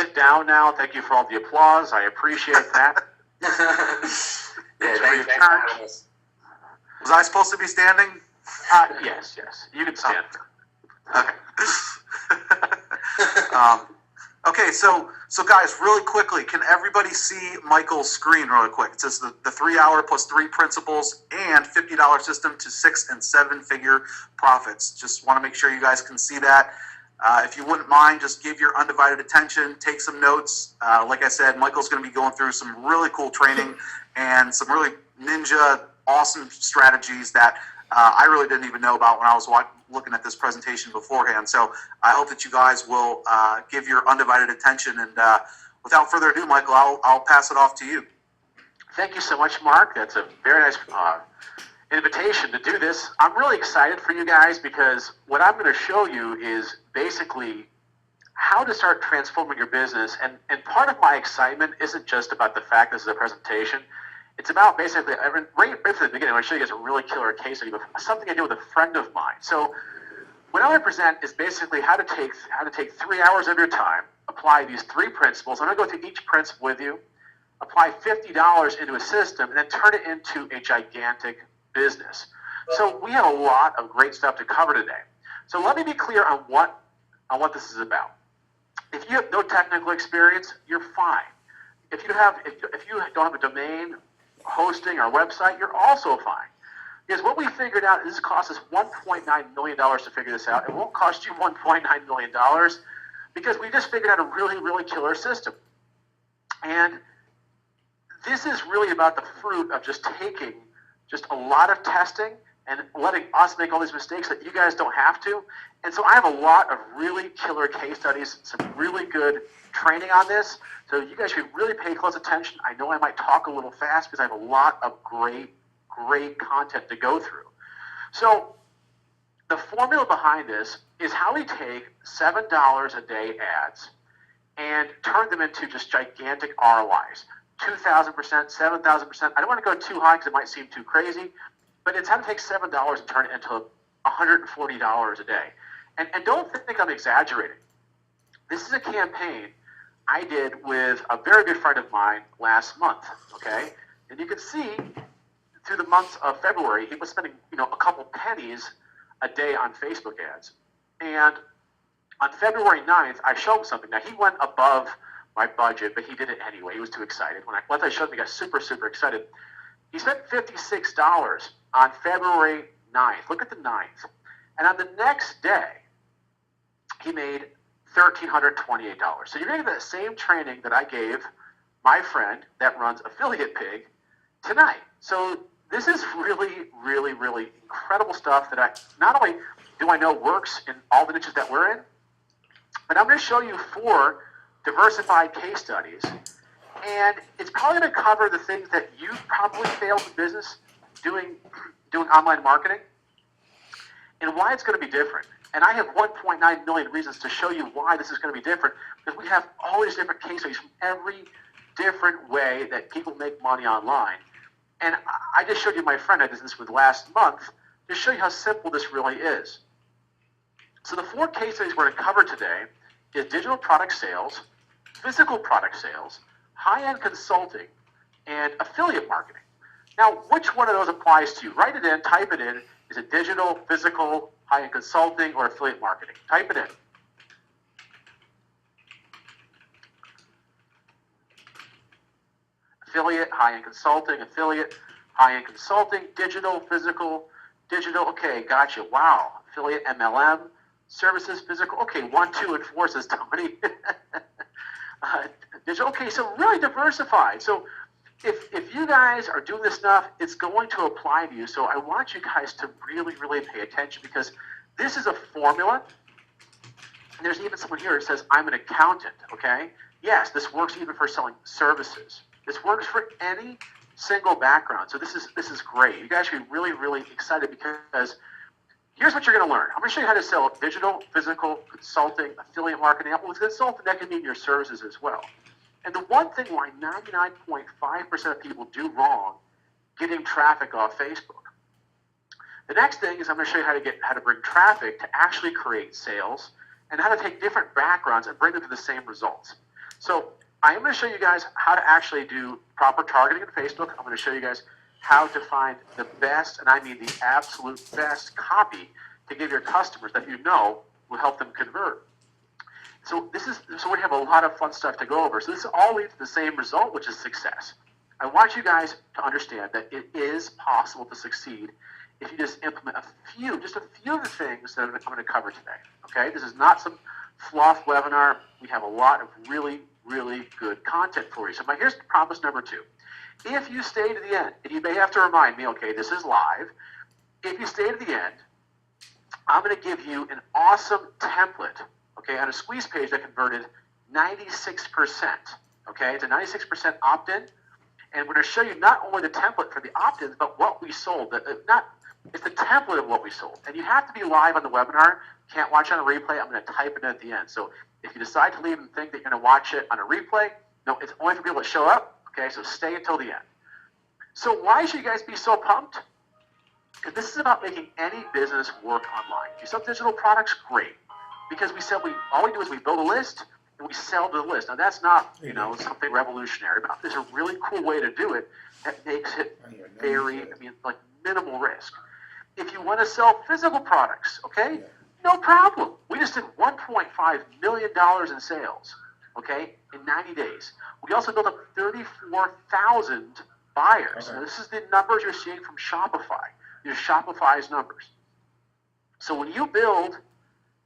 sit down now. Thank you for all the applause. I appreciate that. Yeah, thanks for having us. Was I supposed to be standing? Yes. You can stand. Okay. Okay, so guys, really quickly, can everybody see Michael's screen really quick? It says the 3 hour plus 3 principles and $50 system to 6 and 7 figure profits. Just want to make sure you guys can see that. If you wouldn't mind, just give your undivided attention, take some notes. Like I said, Michael's going to be going through some really cool training and some really ninja awesome strategies that I really didn't even know about when I was looking at this presentation beforehand. So I hope that you guys will give your undivided attention. And without further ado, Michael, I'll pass it off to you. Thank you so much, Mark. That's a very nice invitation to do this. I'm really excited for you guys because what I'm going to show you is basically how to start transforming your business. And part of my excitement isn't just about the fact this is a presentation. It's about basically, right from the beginning, I want to show you guys a really killer case study, something I did with a friend of mine. So what I want to present is basically how to take 3 hours of your time, apply these 3 principles. I'm going to go through each principle with you, apply $50 into a system, and then turn it into a gigantic business. So we have a lot of great stuff to cover today. So let me be clear on what this is about. If you have no technical experience, you're fine. If you don't have a domain, hosting, or website, you're also fine. Because what we figured out is this cost us $1.9 million to figure this out. It won't cost you $1.9 million because we just figured out a really, really killer system. And this is really about the fruit of just taking just a lot of testing and letting us make all these mistakes that you guys don't have to. And so I have a lot of really killer case studies, some really good training on this. So you guys should really pay close attention. I know I might talk a little fast because I have a lot of great content to go through. So the formula behind this is how we take $7 a day ads and turn them into just gigantic ROIs. 2,000%, 7,000%. I don't want to go too high because it might seem too crazy, but it's how to take $7 and turn it into $140 a day. And don't think I'm exaggerating. This is a campaign I did with a very good friend of mine last month, okay? And you can see through the months of February, he was spending, a couple pennies a day on Facebook ads. And on February 9th, I showed him something. Now, he went above my budget, but he did it anyway. He was too excited. Once I showed him, he got super, super excited. He spent $56 on February 9th. Look at the 9th. And on the next day, he made $1,328. So you're getting the same training that I gave my friend that runs Affiliate Pig tonight. So this is really, really, really incredible stuff that not only do I know works in all the niches that we're in, but I'm going to show you 4 diversified case studies. And it's probably going to cover the things that you probably failed in business doing online marketing and why it's going to be different. And I have 1.9 million reasons to show you why this is going to be different because we have all these different case studies from every different way that people make money online. And I just showed you my friend I did this with last month to show you how simple this really is. So the 4 case studies we're going to cover today is digital product sales, physical product sales, high-end consulting, and affiliate marketing. Now, which one of those applies to you? Write it in, type it in. Is it digital, physical, high-end consulting, or affiliate marketing? Type it in. Affiliate, high-end consulting, affiliate, high-end consulting, digital, physical, digital. Okay, gotcha. Wow. Affiliate, MLM, services, physical. Okay, 1, 2, and 4 says Tony. Digital. Okay, so really diversified. So if you guys are doing this stuff, it's going to apply to you. So I want you guys to really, really pay attention because this is a formula. And there's even someone here who says, I'm an accountant, okay? Yes, this works even for selling services. This works for any single background. So this is great. You guys should be really, really excited because here's what you're going to learn. I'm going to show you how to sell digital, physical, consulting, affiliate marketing. With consulting, that can mean your services as well. And the one thing why 99.5% of people do wrong getting traffic off Facebook. The next thing is I'm going to show you how to bring traffic to actually create sales and how to take different backgrounds and bring them to the same results. So I am going to show you guys how to actually do proper targeting on Facebook. I'm going to show you guys how to find the best, and I mean the absolute best copy to give your customers that you know will help them convert. So we have a lot of fun stuff to go over. So this all leads to the same result, which is success. I want you guys to understand that it is possible to succeed if you just implement just a few of the things that I'm going to cover today. Okay, this is not some fluff webinar. We have a lot of really, really good content for you. So here's promise number 2. If you stay to the end, and you may have to remind me, okay, this is live. If you stay to the end, I'm going to give you an awesome template, okay, on a squeeze page that converted 96%. Okay, it's a 96% opt-in. And we're going to show you not only the template for the opt-ins, but what we sold. It's the template of what we sold. And you have to be live on the webinar. Can't watch on a replay. I'm going to type it at the end. So if you decide to leave and think that you're going to watch it on a replay, no, it's only for people that show up. Okay, so stay until the end. So why should you guys be so pumped? Because this is about making any business work online. If you sell digital products, great. Because all we do is we build a list and we sell to the list. Now that's not, something revolutionary, but there's a really cool way to do it that makes it like minimal risk. If you want to sell physical products, okay, no problem. We just did $1.5 million in sales, okay, in 90 days. We also built up 34,000 buyers. Okay. Now, this is the numbers you're seeing from Shopify. These are Shopify's numbers. So when you build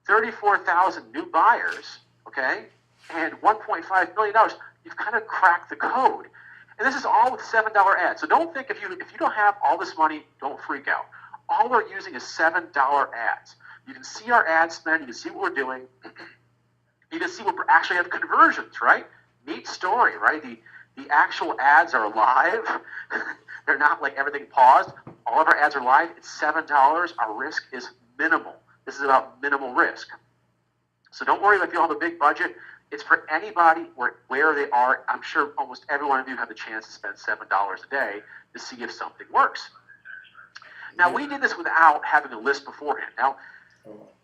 34,000 new buyers, okay, and $1.5 million, you've kind of cracked the code. And this is all with $7 ads. So don't think if you don't have all this money, don't freak out. All we're using is $7 ads. You can see our ad spend. You can see what we're doing. You can see what we actually have conversions, right? Neat story, right? The actual ads are live. They're not like everything paused. All of our ads are live. It's $7. Our risk is minimal. This is about minimal risk. So don't worry if you don't have a big budget. It's for anybody where they are. I'm sure almost every one of you have the chance to spend $7 a day to see if something works. Now, we did this without having a list beforehand.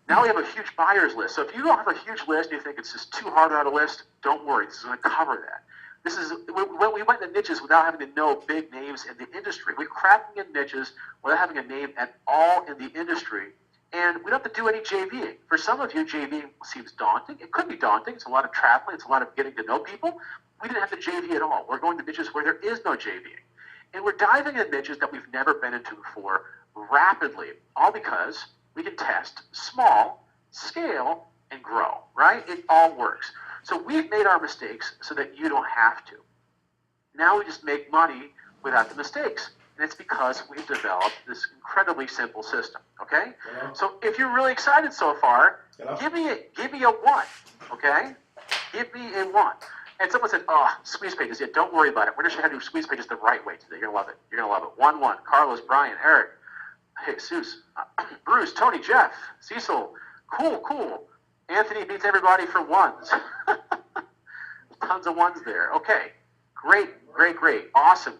Now we have a huge buyers list. So if you don't have a huge list and you think it's just too hard to have a list, don't worry. This is going to cover that. When we went into niches without having to know big names in the industry. We're cracking in niches without having a name at all in the industry. And we don't have to do any JVing. For some of you, JVing seems daunting. It could be daunting. It's a lot of traveling. It's a lot of getting to know people. We didn't have to JV at all. We're going to niches where there is no JVing. And we're diving into niches that we've never been into before rapidly, all because we can test small, scale, and grow, right? It all works. So we've made our mistakes so that you don't have to. Now we just make money without the mistakes. And it's because we've developed this incredibly simple system, okay? Hello? So if you're really excited so far, Hello? give me a 1, okay? Give me a 1. And someone said, squeeze pages. Yeah, don't worry about it. We're going to show you how to do squeeze pages the right way today. You're going to love it. You're going to love it. 1-1. Carlos, Brian, Eric, Jesus, Bruce, Tony, Jeff, Cecil. Cool. Anthony beats everybody for 1s. Tons of 1s there. Okay. Great. Awesome.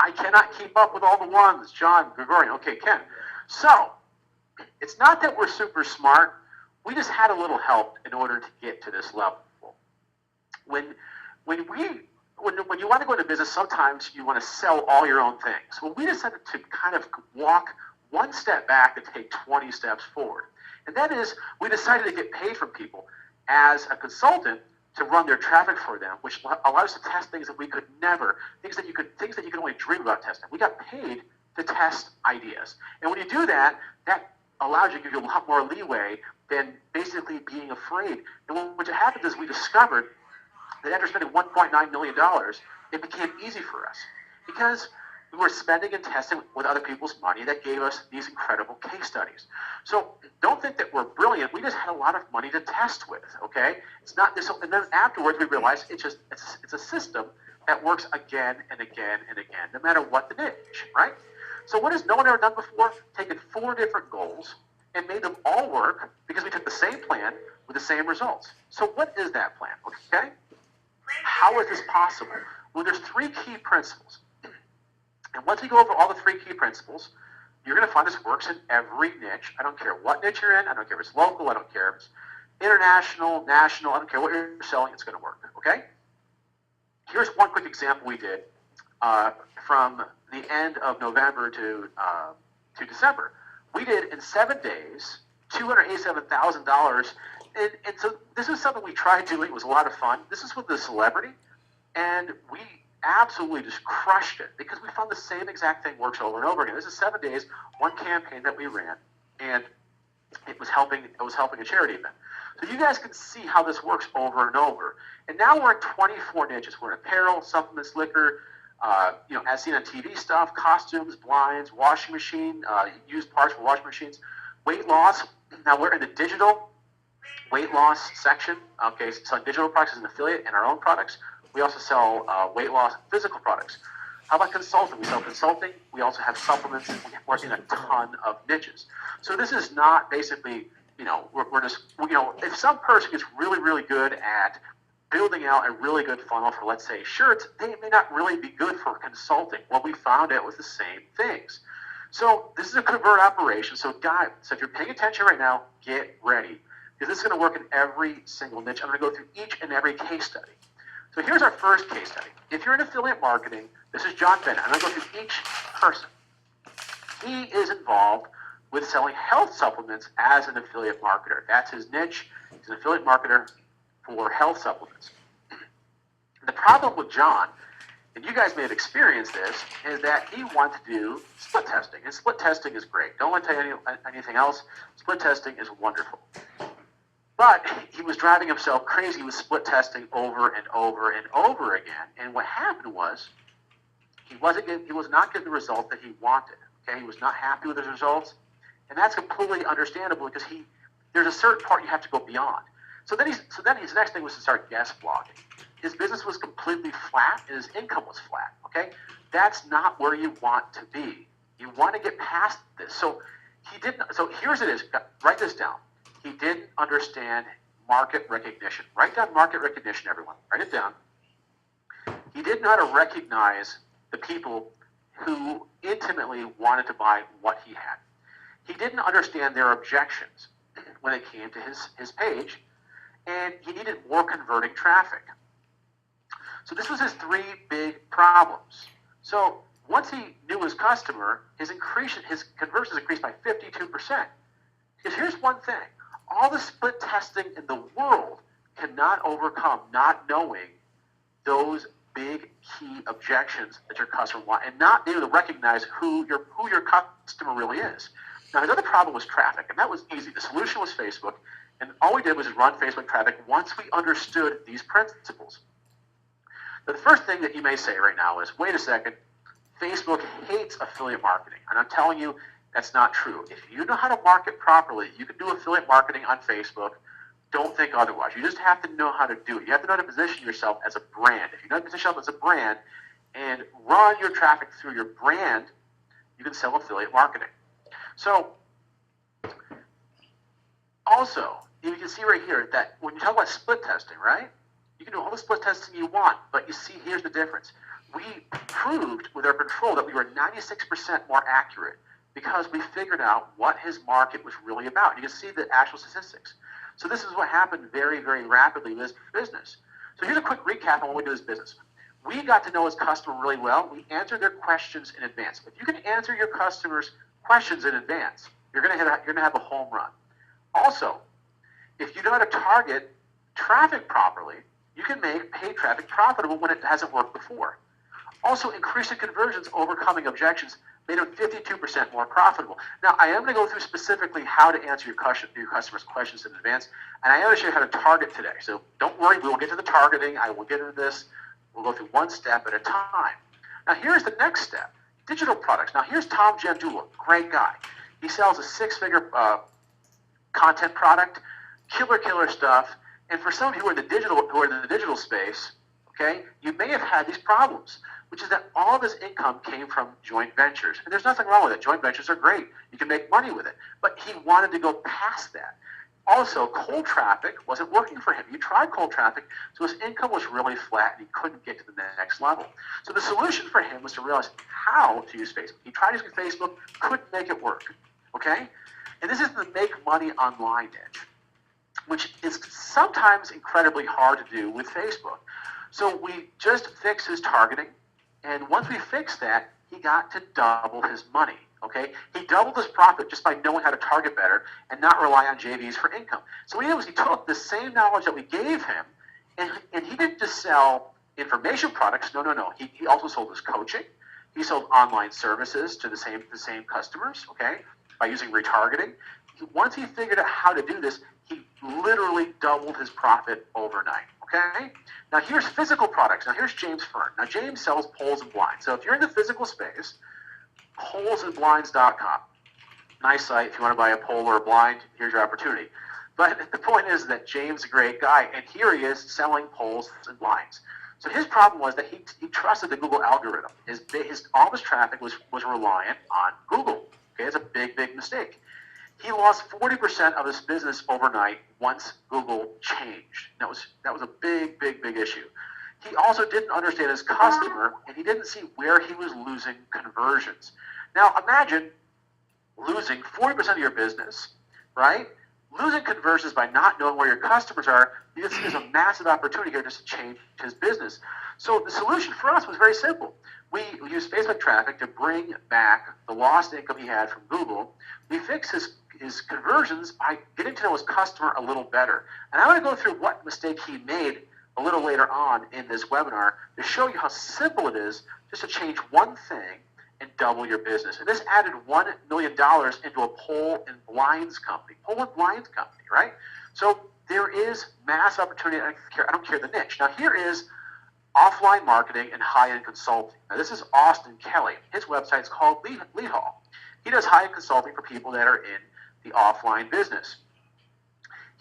I cannot keep up with all the 1s. John, Gregorian. Okay, Ken. So, it's not that we're super smart. We just had a little help in order to get to this level. When you want to go into business, sometimes you want to sell all your own things. Well, we decided to kind of walk one step back and take 20 steps forward. And that is, we decided to get paid from people as a consultant to run their traffic for them, which allowed us to test things that we could never, things that you could only dream about testing. We got paid to test ideas. And when you do that, that allows you to give you a lot more leeway than basically being afraid. And what happens is we discovered that after spending $1.9 million, it became easy for us because we were spending and testing with other people's money that gave us these incredible case studies. So don't think that we're brilliant. We just had a lot of money to test with, okay? It's not this, and then afterwards we realized it's a system that works again and again and again, no matter what the niche, right? So what has no one ever done before? Taken 4 different goals and made them all work because we took the same plan with the same results. So what is that plan, okay? How is this possible? Well, there's 3 key principles. And once we go over all the 3 key principles, you're going to find this works in every niche. I don't care what niche you're in. I don't care if it's local. I don't care if it's international, national. I don't care what you're selling. It's going to work. okay? Here's one quick example we did from the end of November to December. We did in 7 days $287,000, and so this is something we tried doing. It was a lot of fun. This is with the celebrity, and we absolutely just crushed it because we found the same exact thing works over and over again. This is 7 days, one campaign that we ran, and it was helping a charity event. So you guys can see how this works over and over. And now we're in 24 niches. We're in apparel, supplements, liquor, as seen on TV stuff, costumes, blinds, washing machine, used parts for washing machines, weight loss. Now we're in the digital weight loss section. Okay, so digital products as an affiliate and our own products. We also sell weight loss physical products. How about consulting? We sell consulting. We also have supplements, and we're in a ton of niches. So this is not basically, we're just, if some person gets really, really good at building out a really good funnel for, let's say, shirts, they may not really be good for consulting. Well, we found out with the same things. So this is a convert operation. So guys, if you're paying attention right now, get ready, because this is going to work in every single niche. I'm going to go through each and every case study. So here's our first case study. If you're in affiliate marketing, this is John Bennett. I'm going to go through each person. He is involved with selling health supplements as an affiliate marketer. That's his niche. He's an affiliate marketer for health supplements. The problem with John, and you guys may have experienced this, is that he wanted to do split testing. And split testing is great. Don't want to tell you anything else. Split testing is wonderful. But he was driving himself crazy with split testing over and over and over again. And what happened was he was not getting the result that he wanted. Okay, he was not happy with his results, and that's completely understandable because there's a certain part you have to go beyond. So then his next thing was to start guest blogging. His business was completely flat, and his income was flat. Okay, that's not where you want to be. You want to get past this. So he didn't. So here's it is. Write this down. He didn't understand market recognition. Write down market recognition, everyone. Write it down. He didn't know how to recognize the people who intimately wanted to buy what he had. He didn't understand their objections when it came to his page, and he needed more converting traffic. So this was his three big problems. So once he knew his customer, his conversions increased by 52%. Because here's one thing. All the split testing in the world cannot overcome not knowing those big key objections that your customer wants and not being able to recognize who your customer really is. Now, his other problem was traffic, and that was easy. The solution was Facebook, and all we did was run Facebook traffic once we understood these principles. Now, the first thing that you may say right now is, wait a second, Facebook hates affiliate marketing. And I'm telling you, that's not true. If you know how to market properly, you can do affiliate marketing on Facebook. Don't think otherwise. You just have to know how to do it. You have to know how to position yourself as a brand. If you know how to position yourself as a brand and run your traffic through your brand, you can sell affiliate marketing. So, also, you can see right here that when you talk about split testing, right? You can do all the split testing you want, but you see, here's the difference. We proved with our control that we were 96% more accurate because we figured out what his market was really about. You can see the actual statistics. So this is what happened very, very rapidly in this business. So here's a quick recap on what we do in this business. We got to know his customer really well. We answered their questions in advance. If you can answer your customers' questions in advance, you're going to have a home run. Also, if you know how to target traffic properly, you can make paid traffic profitable when it hasn't worked before. Also, increasing conversions, overcoming objections, made them 52% more profitable. Now, I am going to go through specifically how to answer your customers' questions in advance, and I am going to show you how to target today. So don't worry, we will get to the targeting. I will get into this. We'll go through one step at a time. Now, here's the next step, digital products. Now, here's Tom Jandula, great guy. He sells a six-figure content product, killer stuff. And for some of you who are in the digital space, okay, you may have had these problems, which is that all this income came from joint ventures. And there's nothing wrong with it. Joint ventures are great. You can make money with it. But he wanted to go past that. Also, cold traffic wasn't working for him. He tried cold traffic, so his income was really flat, and he couldn't get to the next level. So the solution for him was to realize how to use Facebook. He tried using Facebook, couldn't make it work, okay? And this is the make money online niche. which is sometimes incredibly hard to do with Facebook. So we just fixed his targeting, and once we fixed that, he got to double his money. Okay, he doubled his profit just by knowing how to target better and not rely on JVs for income. So what he did was he took the same knowledge that we gave him, and he didn't just sell information products. No. He also sold his coaching. He sold online services to the same customers. Okay, by using retargeting. Once he figured out how to do this, he literally doubled his profit overnight. Okay. Now here's physical products. Now here's James Fern. Now James sells poles and blinds. So if you're in the physical space, polesandblinds.com. Nice site. If you want to buy a pole or a blind, here's your opportunity. But the point is that James is a great guy, and here he is selling poles and blinds. So his problem was that he trusted the Google algorithm. All of his traffic was reliant on Google. Okay, it's a big mistake. He lost 40% of his business overnight once Google changed. That was a big issue. He also didn't understand his customer, and he didn't see where he was losing conversions. Now imagine losing 40% of your business, right? Losing conversions by not knowing where your customers are. This is a massive opportunity here just to change his business. So the solution for us was very simple. We used Facebook traffic to bring back the lost income he had from Google. We fixed his conversions by getting to know his customer a little better. And I'm going to go through what mistake he made a little later on in this webinar to show you how simple it is just to change one thing and double your business. And this added $1 million into a pole and blinds company. Pole and blinds company, right? So there is mass opportunity. I don't care the niche. Now here is offline marketing and high-end consulting. Now this is Austin Kelly. His website's called Lead Hall. He does high-end consulting for people that are in the offline business.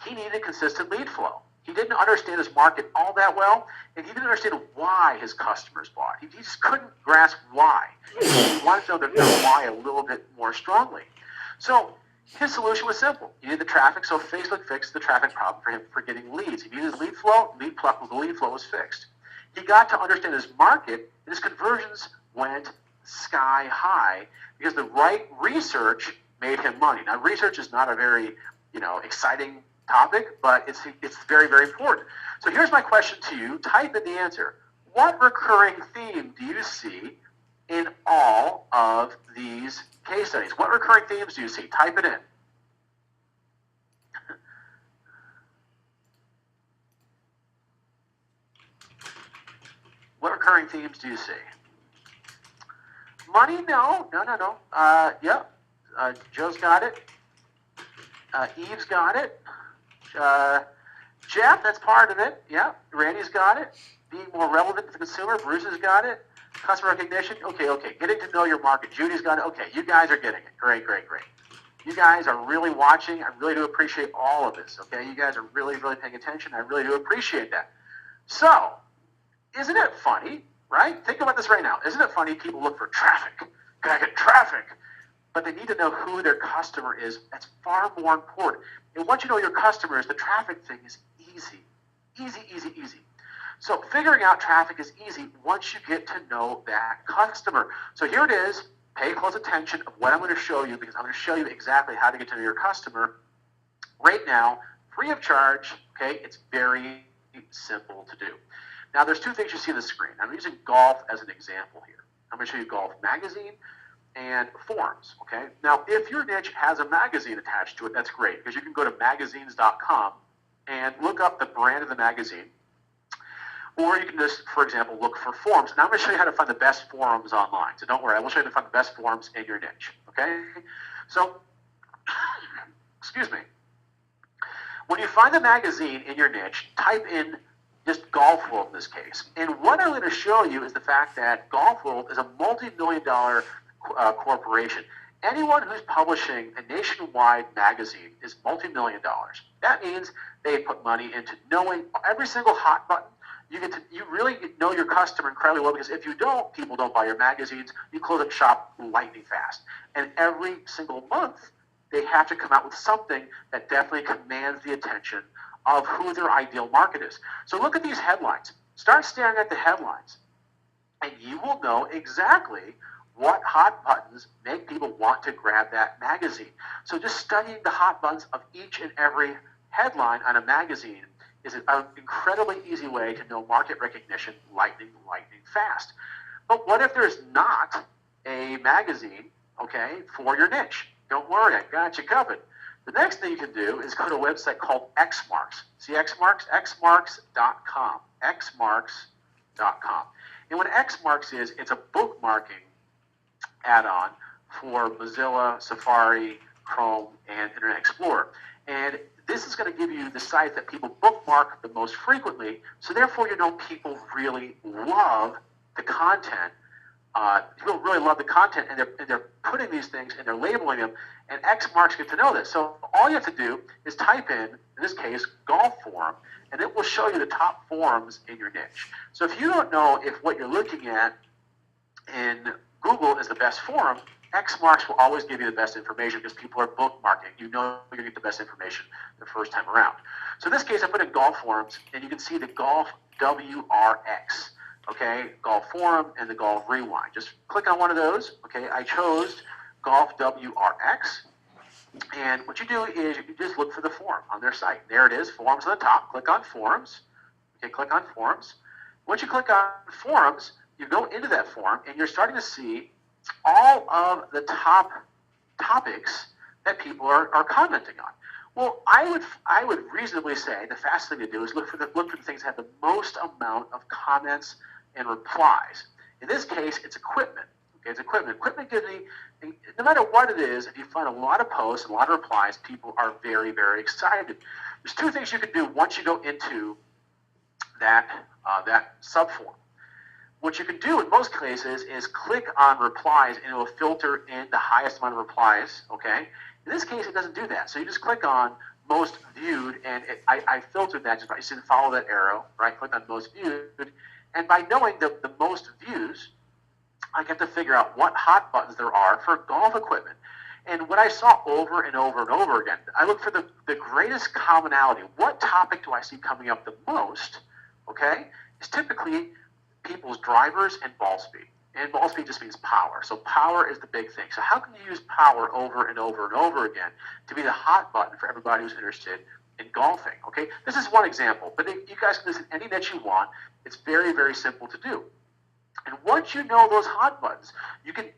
He needed consistent lead flow. He didn't understand his market all that well, and he didn't understand why his customers bought. He just couldn't grasp why. He wanted to know their why a little bit more strongly. So his solution was simple. He needed the traffic, so Facebook fixed the traffic problem for him for getting leads. He needed lead flow, the lead flow was fixed. He got to understand his market, and his conversions went sky high because the right research made him money. Now, research is not a very, exciting topic, but it's very important. So here's my question to you. Type in the answer. What recurring theme do you see in all of these case studies? What recurring themes do you see? Type it in. What recurring themes do you see? Money? No. Joe's got it. Eve's got it. Jeff, that's part of it. Yeah. Randy's got it. Being more relevant to the consumer. Bruce has got it. Customer recognition. Okay. Getting to know your market. Judy's got it. Okay, you guys are getting it. Great. You guys are really watching. I really do appreciate all of this. Okay, you guys are really paying attention. I really do appreciate that. So, isn't it funny, right? Think about this right now. Isn't it funny people look for traffic? Gotta get traffic. But they need to know who their customer is. That's far more important. And once you know your customers, the traffic thing is easy. Easy. So figuring out traffic is easy once you get to know that customer. So here it is. Pay close attention of what I'm going to show you, because I'm going to show you exactly how to get to know your customer right now, free of charge. Okay, it's very simple to do. Now, there's two things you see on the screen. I'm using golf as an example here. I'm going to show you Golf Magazine and forums. Okay. Now, if your niche has a magazine attached to it, that's great, because you can go to magazines.com and look up the brand of the magazine. Or you can just, for example, look for forums. Now I'm going to show you how to find the best forums online. So don't worry, I will show you how to find the best forums in your niche. Okay? So, excuse me. When you find the magazine in your niche, type in just Golf World in this case. And what I'm going to show you is the fact that Golf World is a multi-million-dollar corporation. Anyone who's publishing a nationwide magazine is multi-million dollars. That means they put money into knowing every single hot button. You really know your customer incredibly well, because if you don't, people don't buy your magazines. You close up shop lightning fast. And every single month, they have to come out with something that definitely commands the attention of who their ideal market is. So look at these headlines. Start staring at the headlines, and you will know exactly what hot buttons make people want to grab that magazine. So just studying the hot buttons of each and every headline on a magazine is an incredibly easy way to know market recognition lightning fast. But what if there's not a magazine, okay, for your niche? Don't worry, I got you covered. The next thing you can do is go to a website called Xmarks. See Xmarks? Xmarks.com. Xmarks.com. And what Xmarks is, it's a bookmarking add-on for Mozilla, Safari, Chrome, and Internet Explorer. And this is going to give you the site that people bookmark the most frequently, so therefore you know people really love the content. People really love the content, and they're putting these things and they're labeling them, and Xmarks get to know this. So all you have to do is type in this case, golf forum, and it will show you the top forums in your niche. So if you don't know if what you're looking at in Google is the best forum, Xmarks will always give you the best information because people are bookmarking. You know you're going to get the best information the first time around. So in this case, I put in golf forums, and you can see the Golf WRX. Okay, Golf Forum and the Golf Rewind. Just click on one of those. Okay, I chose Golf WRX. And what you do is you just look for the forum on their site. There it is, forums on the top. Click on forums. Okay, click on forums. Once you click on forums, you go into that forum, and you're starting to see all of the top topics that people are commenting on. Well, I would reasonably say the fast thing to do is look for the things that have the most amount of comments and replies. In this case, it's equipment. Okay, it's equipment. Equipment gives me, no matter what it is, if you find a lot of posts and a lot of replies, people are very, very excited. There's two things you can do once you go into that subform. What you can do in most cases is click on replies, and it will filter in the highest amount of replies. Okay. In this case, it doesn't do that. So you just click on most viewed, and I filtered that just by, you see, follow that arrow, right? Click on most viewed, and by knowing the most views, I get to figure out what hot buttons there are for golf equipment. And what I saw over and over and over again, I look for the greatest commonality. What topic do I see coming up the most, okay, is typically people's drivers and ball speed. And ball speed just means power. So power is the big thing. So how can you use power over and over and over again to be the hot button for everybody who's interested in golfing? Okay, this is one example, but you guys can listen any niche you want. It's very, very simple to do. And once you know those hot buttons, you can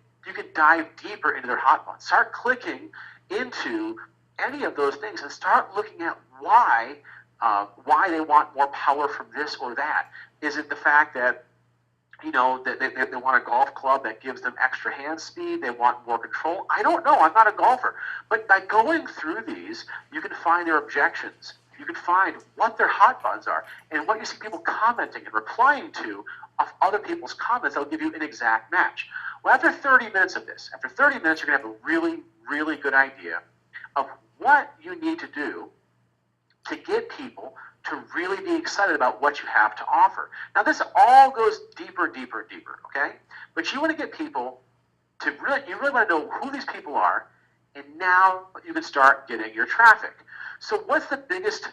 dive deeper into their hot buttons. Start clicking into any of those things and start looking at why they want more power from this or that. Is it the fact that they want a golf club that gives them extra hand speed? They want more control? I don't know. I'm not a golfer. But by going through these, you can find their objections. You can find what their hot buttons are and what you see people commenting and replying to of other people's comments that will give you an exact match. Well, after 30 minutes of this, you're going to have a really, really good idea of what you need to do to get people to really be excited about what you have to offer. Now, this all goes deeper, deeper, and deeper, okay? But you want to get people to you really want to know who these people are, and now you can start getting your traffic. So what's the biggest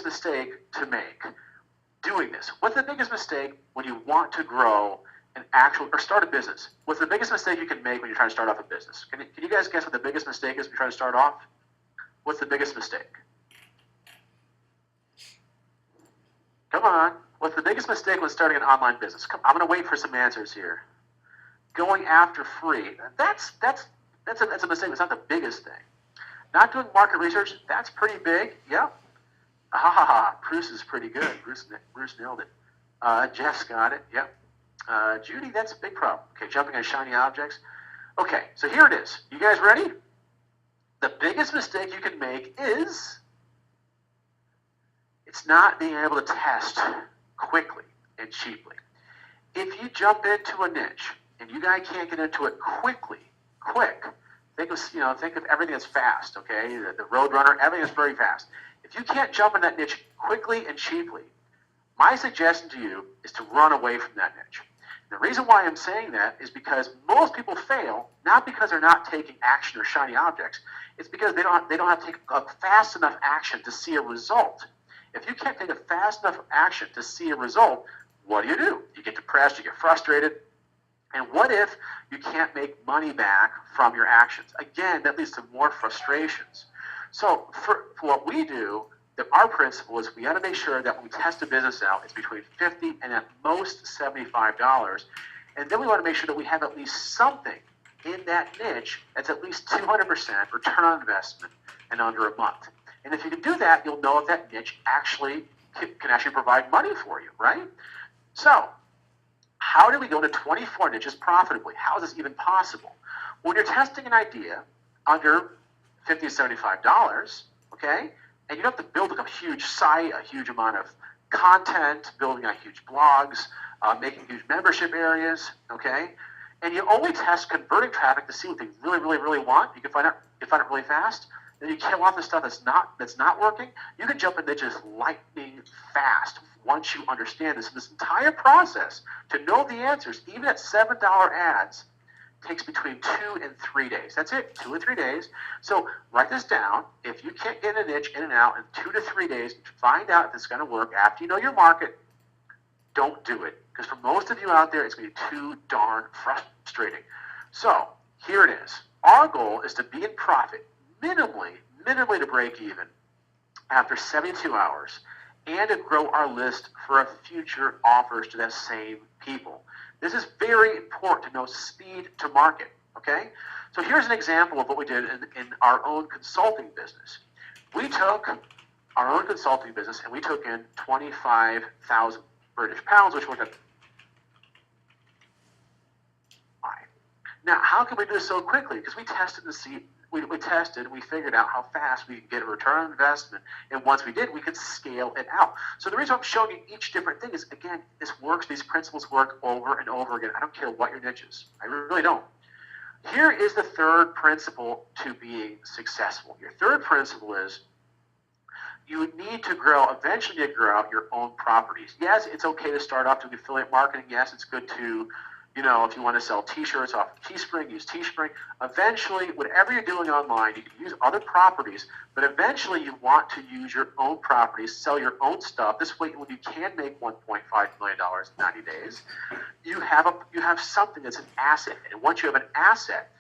mistake to make doing this? What's the biggest mistake when you want to grow or start a business? What's the biggest mistake you can make when you're trying to start off a business? Can you guys guess what the biggest mistake is when you're trying to start off? What's the biggest mistake? Come on. What's the biggest mistake when starting an online business? I'm going to wait for some answers here. Going after free. That's a mistake. It's not the biggest thing. Not doing market research. That's pretty big. Yep. Bruce is pretty good. Bruce nailed it. Jeff's got it. Yep. Judy, that's a big problem. Okay, jumping on shiny objects. Okay, so here it is. You guys ready? The biggest mistake you can make is it's not being able to test quickly and cheaply. If you jump into a niche and you guys can't get into it quick, think of everything that's fast, okay? The Roadrunner, everything is very fast. If you can't jump in that niche quickly and cheaply, my suggestion to you is to run away from that niche. The reason why I'm saying that is because most people fail, not because they're not taking action or shiny objects. It's because they don't have to take a fast enough action to see a result. If you can't take a fast enough action to see a result, what do? You get depressed, you get frustrated. And what if you can't make money back from your actions? Again, that leads to more frustrations. So for what we do, our principle is we got to make sure that when we test a business out, it's between $50 and at most $75. And then we want to make sure that we have at least something in that niche that's at least 200% return on investment in under a month. And if you can do that, you'll know if that niche actually can actually provide money for you, right? So how do we go to 24 niches profitably? How is this even possible? When you're testing an idea under $50 to $75, okay, and you don't have to build a huge site, a huge amount of content, building out huge blogs, making huge membership areas, okay, and you only test converting traffic to see what they really, really, really want. You can find it really fast. Then you kill off the stuff that's not working. You can jump into just lightning fast once you understand this. And this entire process to know the answers, even at $7 ads, takes between 2 and 3 days. That's it, 2 and 3 days. So write this down. If you can't get a niche in and out in 2 to 3 days, find out if it's going to work after you know your market. Don't do it, because for most of you out there, it's going to be too darn frustrating. So here it is. Our goal is to be in profit minimally to break even after 72 hours, and to grow our list for future offers to that same people. This is very important to know speed to market, okay? So here's an example of what we did in our own consulting business. We took our own consulting business and we took in 25,000 British pounds, which worked out. Now, how can we do this so quickly? Because we tested to see, we tested, we figured out how fast we could get a return on investment, and once we did, we could scale it out. So the reason I'm showing you each different thing is, again, this works, these principles work over and over again. I don't care what your niche is. I really don't. Here is the third principle to being successful. Your third principle is you need to eventually grow out your own properties. Yes, it's okay to start off doing affiliate marketing. Yes, it's good to, if you want to sell t-shirts off of Teespring, use Teespring. Eventually, whatever you're doing online, you can use other properties, but eventually you want to use your own properties, sell your own stuff. This way, when you can make $1.5 million in 90 days, you have something that's an asset. And once you have an asset,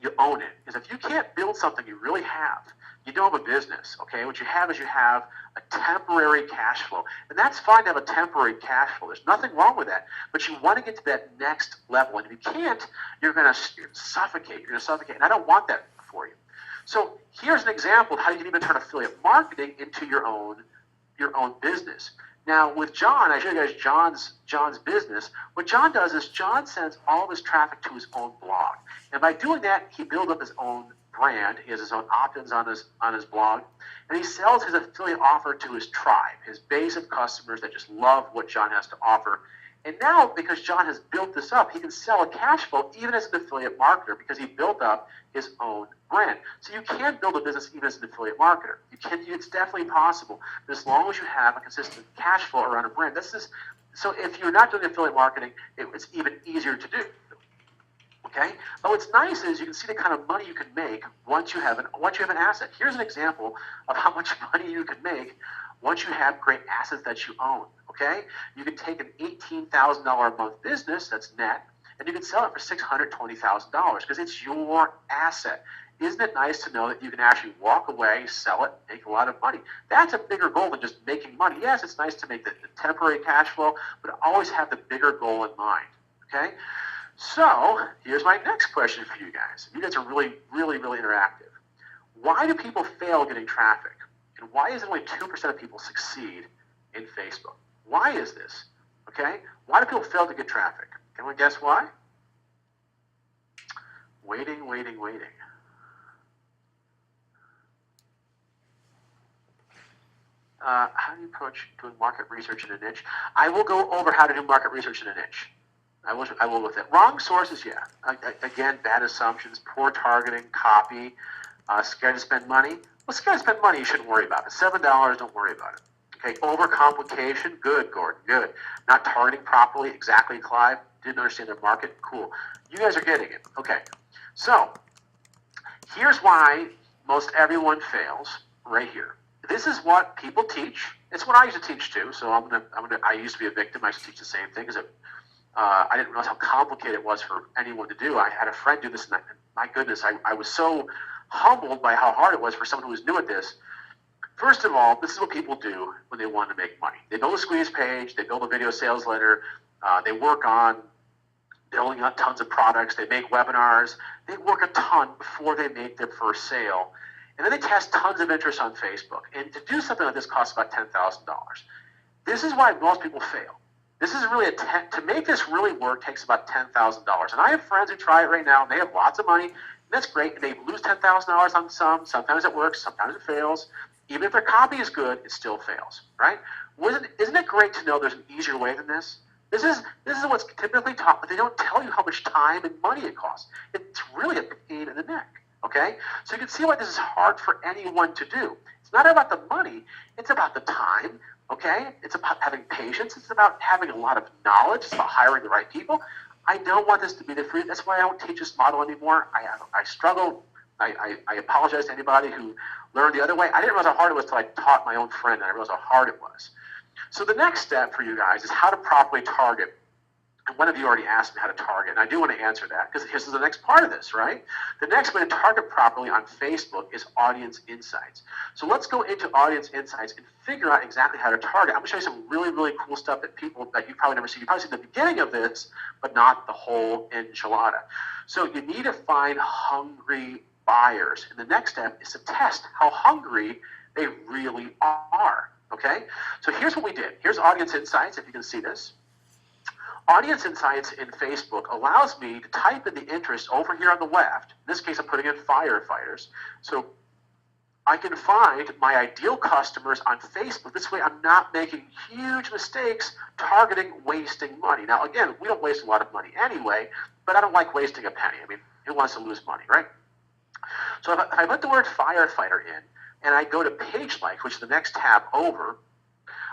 you own it. Because if you can't build something you really have, you don't have a business, okay? What you have is you have a temporary cash flow. And that's fine to have a temporary cash flow. There's nothing wrong with that. But you want to get to that next level. And if you can't, you're going to suffocate. You're going to suffocate. And I don't want that for you. So here's an example of how you can even turn affiliate marketing into your own business. Now, with John, I showed you guys John's business. What John does is John sends all of his traffic to his own blog. And by doing that, he builds up his own brand. He has his own opt-ins on his blog, and he sells his affiliate offer to his tribe, his base of customers that just love what John has to offer. And now, because John has built this up, he can sell a cash flow even as an affiliate marketer because he built up his own brand. So you can build a business even as an affiliate marketer. It's definitely possible, but as long as you have a consistent cash flow around a brand. So if you're not doing affiliate marketing, it's even easier to do. Okay, but what's nice is you can see the kind of money you can make once you have an asset. Here's an example of how much money you can make once you have great assets that you own. Okay, you can take an $18,000 a month business that's net, and you can sell it for $620,000 because it's your asset. Isn't it nice to know that you can actually walk away, sell it, make a lot of money? That's a bigger goal than just making money. Yes, it's nice to make the temporary cash flow, but always have the bigger goal in mind. Okay. So here's my next question for you guys. You guys are really, really, really interactive. Why do people fail getting traffic? And why is it only 2% of people succeed in Facebook? Why is this? Okay? Why do people fail to get traffic? Can we guess why? Waiting. How do you approach doing market research in a niche? I will go over how to do market research in a niche. I will with it. Wrong sources, yeah. Again, bad assumptions, poor targeting, copy, scared to spend money. Well, scared to spend money, you shouldn't worry about it. $7, don't worry about it. Okay, overcomplication, good, Gordon, good. Not targeting properly, exactly, Clive. Didn't understand their market, cool. You guys are getting it. Okay, so here's why most everyone fails right here. This is what people teach. It's what I used to teach too. So I used to be a victim. I used to teach the same thing. I didn't realize how complicated it was for anyone to do. I had a friend do this, and my goodness, I was so humbled by how hard it was for someone who was new at this. First of all, this is what people do when they want to make money. They build a squeeze page, they build a video sales letter, they work on building up tons of products, they make webinars, they work a ton before they make their first sale. And then they test tons of interest on Facebook. And to do something like this costs about $10,000. This is why most people fail. This is really to make this really work takes about $10,000. And I have friends who try it right now, and they have lots of money, and that's great. And they lose $10,000 on some. Sometimes it works, sometimes it fails. Even if their copy is good, it still fails, right? Isn't it great to know there's an easier way than this? This is what's typically taught, but they don't tell you how much time and money it costs. It's really a pain in the neck, okay? So you can see why this is hard for anyone to do. It's not about the money, it's about the time, okay? It's about having patience, it's about having a lot of knowledge, it's about hiring the right people. I don't want this to be the free, that's why I don't teach this model anymore. I struggle. I apologize to anybody who learned the other way. I didn't realize how hard it was until I taught my own friend, and I realized how hard it was. So the next step for you guys is how to properly target. And one of you already asked me how to target, and I do want to answer that because this is the next part of this, right? The next way to target properly on Facebook is audience insights. So let's go into audience insights and figure out exactly how to target. I'm going to show you some really, really cool stuff that you've probably never seen. You've probably seen the beginning of this, but not the whole enchilada. So you need to find hungry buyers. And the next step is to test how hungry they really are. Okay? So here's what we did. Here's Audience Insights, if you can see this. Audience Insights in Facebook allows me to type in the interest over here on the left. In this case, I'm putting in firefighters. So I can find my ideal customers on Facebook. This way, I'm not making huge mistakes targeting wasting money. Now, again, we don't waste a lot of money anyway, but I don't like wasting a penny. I mean, who wants to lose money, right? So if I put the word firefighter in, and I go to page likes, which is the next tab over,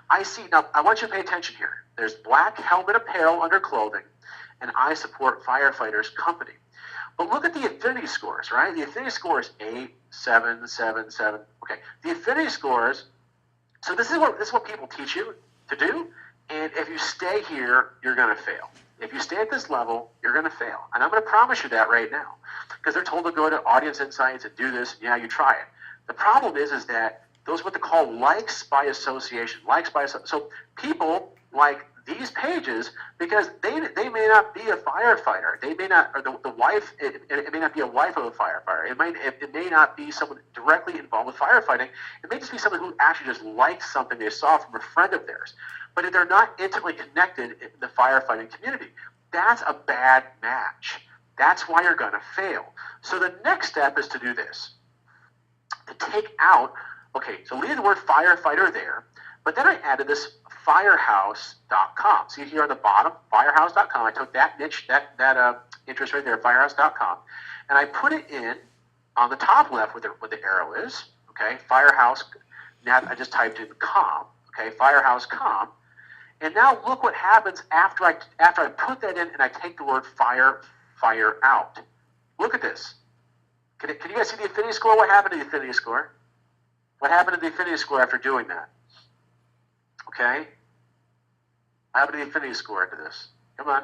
I see, now I want you to pay attention here. There's Black Helmet Apparel under clothing, and I support firefighters company. But look at the affinity scores, right? The affinity score is 8, 7, 7, 7. Okay, the affinity scores, so this is what people teach you to do, and if you stay here, you're going to fail. If you stay at this level, you're going to fail. And I'm going to promise you that right now, because they're told to go to Audience Insights and do this, and yeah, you try it. The problem is that those are what they call likes by association. So people like these pages because they may not be a firefighter. They may not, or the wife, it may not be a wife of a firefighter. It may not be someone directly involved with firefighting. It may just be someone who actually just likes something they saw from a friend of theirs. But if they're not intimately connected in the firefighting community, that's a bad match. That's why you're going to fail. So the next step is to do this. To take out, okay, so leave the word firefighter there, but then I added this firehouse.com. See here on the bottom, firehouse.com. I took that niche, that interest right there, firehouse.com, and I put it in on the top left where the arrow is, okay, firehouse. Now I just typed in com, okay, firehouse.com, and now look what happens after I put that in and I take the word fire out. Look at this. Can you guys see the affinity score? What happened to the affinity score? What happened to the affinity score after doing that? Okay? What happened to the affinity score after this? Come on.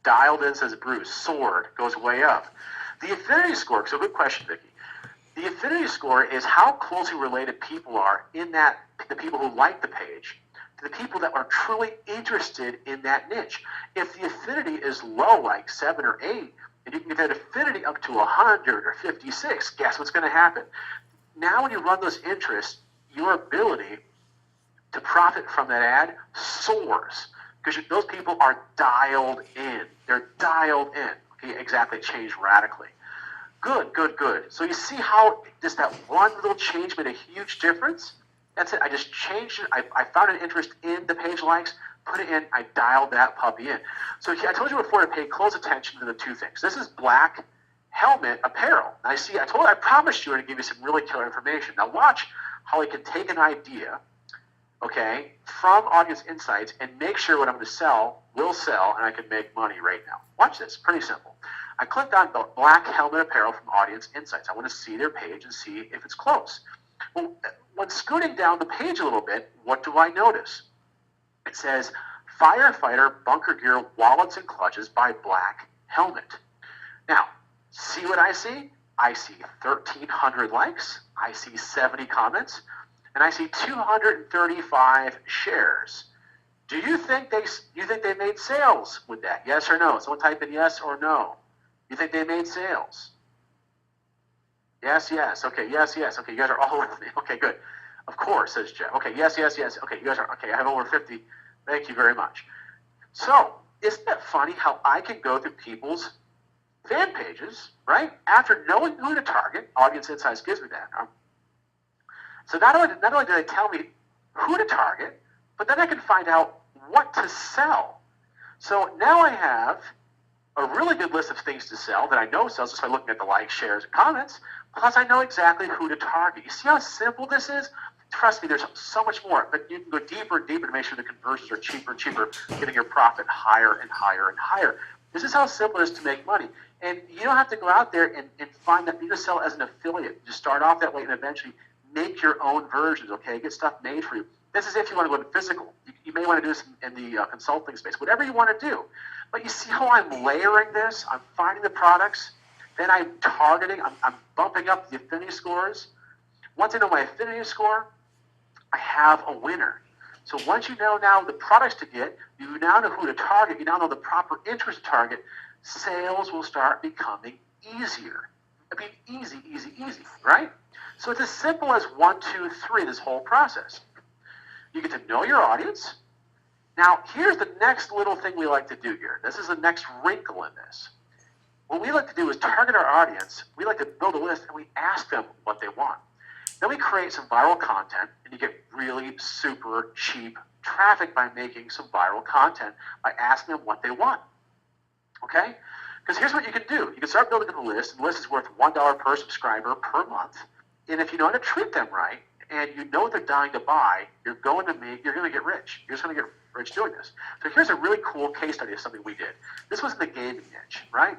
Dialed in, says Bruce. Soared. Goes way up. The affinity score, so good question, Vicki. The affinity score is how closely related people are in that, the people who like the page, to the people that are truly interested in that niche. If the affinity is low, like 7 or 8, and you can get that affinity up to 100 or 56, guess what's going to happen? Now when you run those interests, your ability to profit from that ad soars because those people are dialed in. They're dialed in. Okay, exactly, changed radically. Good, good, good. So you see how just that one little change made a huge difference? That's it. I just changed it. I found an interest in the page likes, put it in, I dialed that puppy in. So I told you before to pay close attention to the two things. This is Black Helmet Apparel. And I promised you to give you some really killer information. Now watch how I can take an idea, okay, from Audience Insights and make sure what I'm going to sell will sell and I can make money right now. Watch this. Pretty simple. I clicked on the Black Helmet Apparel from Audience Insights. I want to see their page and see if it's close. Well, when scooting down the page a little bit, what do I notice? It says, Firefighter Bunker Gear Wallets and Clutches by Black Helmet. Now, see what I see? I see 1,300 likes, I see 70 comments, and I see 235 shares. Do you think they made sales with that? Yes or no? Someone type in yes or no. You think they made sales? Yes, yes. Okay, yes, yes. Okay, you guys are all with me. Okay, good. Of course, says Jeff. Okay, yes, yes, yes. Okay, you guys are, okay, I have over 50. Thank you very much. So, isn't that funny how I can go through people's fan pages, right? After knowing who to target, Audience Insights gives me that. So not only do they tell me who to target, but then I can find out what to sell. So now I have a really good list of things to sell that I know sells just by looking at the likes, shares, and comments. Plus, I know exactly who to target. You see how simple this is? Trust me, there's so much more, but you can go deeper and deeper to make sure the conversions are cheaper and cheaper, getting your profit higher and higher and higher. This is how simple it is to make money. And you don't have to go out there and find that you just sell as an affiliate. You start off that way and eventually make your own versions, okay? Get stuff made for you. This is if you want to go to physical. You may want to do this in the consulting space, whatever you want to do. But you see how I'm layering this? I'm finding the products, then I'm targeting, I'm bumping up the affinity scores. Once I know my affinity score, I have a winner. So once you know now the products to get, you now know who to target, you now know the proper interest to target, sales will start becoming easier. I mean, easy, easy, easy, right? So it's as simple as 1, 2, 3, this whole process. You get to know your audience. Now, here's the next little thing we like to do here. This is the next wrinkle in this. What we like to do is target our audience. We like to build a list, and we ask them what they want. Then we create some viral content, and you get really super cheap traffic by making some viral content by asking them what they want. Okay? Because here's what you can do. You can start building a list, and the list is worth $1 per subscriber per month. And if you know how to treat them right, and you know what they're dying to buy, you're going to get rich. You're just going to get rich doing this. So here's a really cool case study of something we did. This was in the gaming niche, right?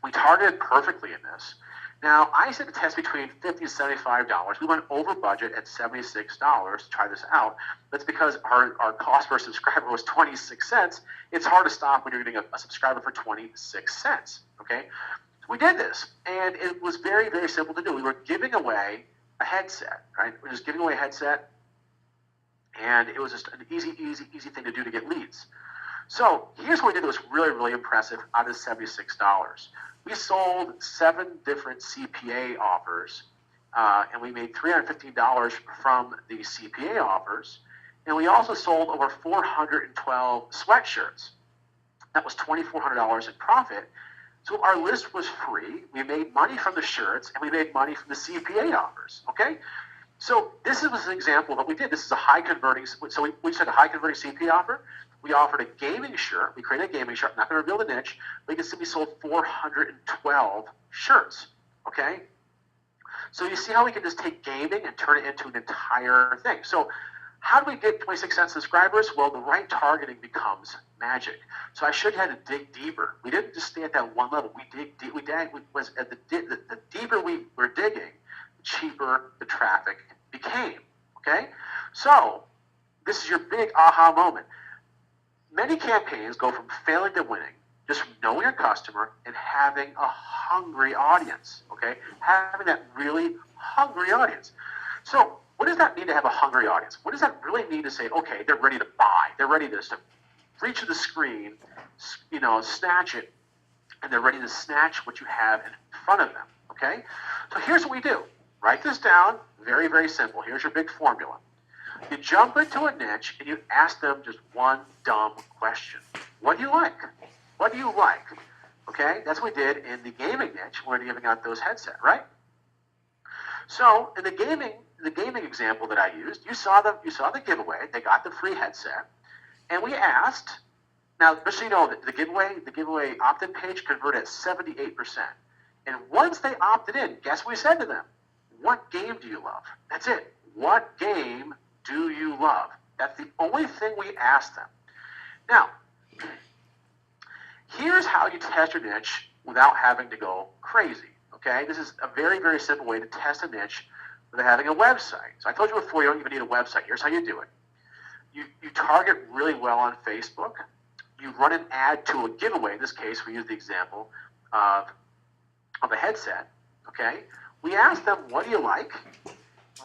We targeted perfectly in this. Now, I said to test between $50 and $75. We went over budget at $76 to try this out. That's because our cost per subscriber was 26 cents. It's hard to stop when you're getting a subscriber for 26 cents, okay? So we did this, and it was very, very simple to do. We were giving away a headset, right? We're just giving away a headset, and it was just an easy thing to do to get leads. So here's what we did that was really, really impressive out of the $76. We sold 7 different CPA offers, and we made $315 from the CPA offers, and we also sold over 412 sweatshirts. That was $2,400 in profit. So our list was free. We made money from the shirts, and we made money from the CPA offers, okay? So this was an example of what we did. This is a high converting, so we said a high converting CPA offer. We offered a gaming shirt. We created a gaming shirt. I'm not going to reveal the niche, but you can see we sold 412 shirts, okay? So you see how we can just take gaming and turn it into an entire thing. So how do we get 26 cent subscribers? Well, the right targeting becomes magic. So I showed you how to dig deeper. We didn't just stay at that one level. The deeper we were digging, the cheaper the traffic became, okay? So this is your big aha moment. Many campaigns go from failing to winning just from knowing your customer and having a hungry audience, okay? Having that really hungry audience. So what does that mean to have a hungry audience? What does that really mean to say, okay, they're ready to buy. They're ready to reach to the screen, snatch it, and they're ready to snatch what you have in front of them, okay? So here's what we do. Write this down. Very, very simple. Here's your big formula. You jump into a niche and you ask them just one dumb question. What do you like? What do you like? Okay, that's what we did in the gaming niche when we were giving out those headsets, right? So in the gaming example that I used, you saw the giveaway. They got the free headset, and we asked. Now, just so you know, the giveaway opt-in page converted at 78%. And once they opted in, guess what we said to them? What game do you love? That's it. What game do you love? That's the only thing we asked them. Now, here's how you test your niche without having to go crazy, okay? This is a very, very simple way to test a niche without having a website. So I told you before, you don't even need a website. Here's how you do it. You target really well on Facebook. You run an ad to a giveaway. In this case, we use the example of a headset. okay? We ask them, what do you like?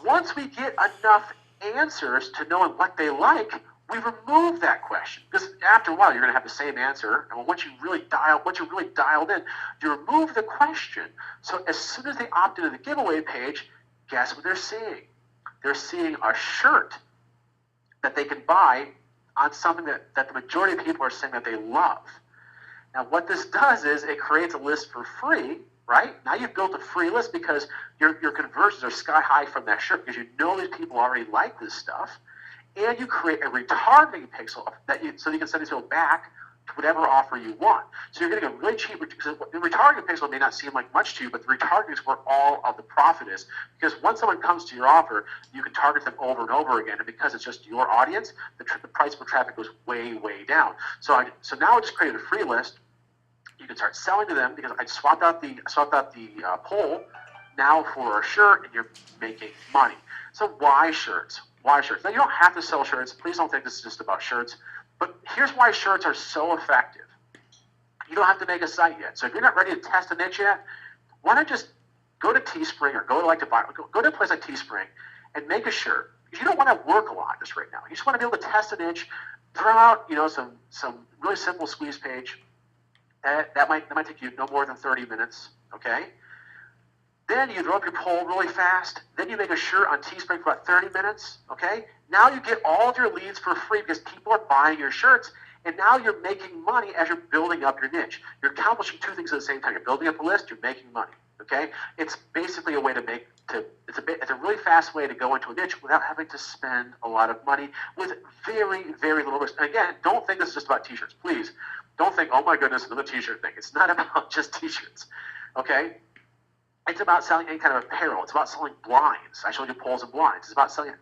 Once we get enough answers to knowing what they like, we remove that question. Because after a while, you're going to have the same answer. And once you're really dialed in, you remove the question. So as soon as they opt into the giveaway page, guess what they're seeing? They're seeing a shirt that they can buy on something that the majority of people are saying that they love. Now, what this does is it creates a list for free, right? Now you've built a free list because your conversions are sky high from that shirt because you know these people already like this stuff. And you create a retargeting pixel so you can send these people back to whatever offer you want. So you're getting a really cheap, because the retargeting pixel may not seem like much to you, but the retargeting is where all of the profit is. Because once someone comes to your offer, you can target them over and over again. And because it's just your audience, the price per traffic goes way, way down. So now I just created a free list. You can start selling to them because I swapped out the poll now for a shirt, and you're making money. So why shirts? Why shirts? Now, you don't have to sell shirts. Please don't think this is just about shirts. But here's why shirts are so effective. You don't have to make a site yet. So if you're not ready to test a niche yet, why not just go to Teespring or go to a place like Teespring and make a shirt? Because you don't want to work a lot just right now. You just want to be able to test a niche, throw out some really simple squeeze page. That might take you no more than 30 minutes, okay? Then you throw up your poll really fast. Then you make a shirt on Teespring for about 30 minutes, okay? Now you get all of your leads for free because people are buying your shirts, and now you're making money as you're building up your niche. You're accomplishing two things at the same time. You're building up a list, you're making money, okay? It's basically a way it's a really fast way to go into a niche without having to spend a lot of money with very, very little risk. And again, don't think this is just about t-shirts. Please, don't think, oh my goodness, another t-shirt thing. It's not about just t-shirts, okay? It's about selling any kind of apparel. It's about selling blinds. I showed you polls and blinds. It's about selling,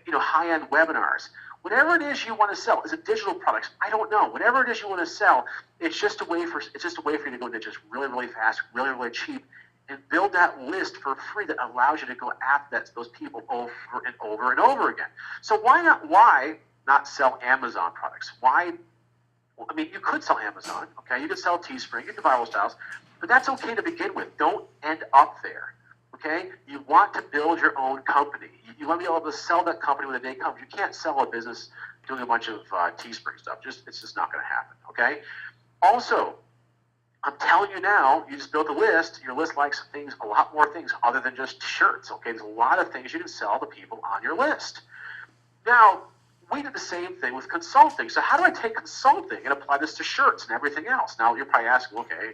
high-end webinars. Whatever it is you want to sell, is it digital products? I don't know. Whatever it is you want to sell, it's just a way for you to go into just really, really fast, really, really cheap, and build that list for free that allows you to go after those people over and over and over again. So why not sell Amazon products? Well, you could sell Amazon, okay? You could sell Teespring, you could Viral Styles, but that's okay to begin with. Don't end up there, okay? You want to build your own company. You want to be able to sell that company when the day comes. You can't sell a business doing a bunch of Teespring stuff. It's just not going to happen, okay? Also, I'm telling you now, you just built a list. Your list likes a lot more things other than just shirts, okay? There's a lot of things you can sell to people on your list. Now, we did the same thing with consulting. So how do I take consulting and apply this to shirts and everything else? Now, you're probably asking, okay,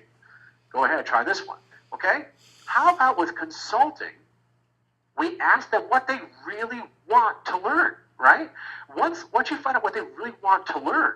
go ahead, try this one, okay? How about with consulting, we ask them what they really want to learn, right? Once you find out what they really want to learn,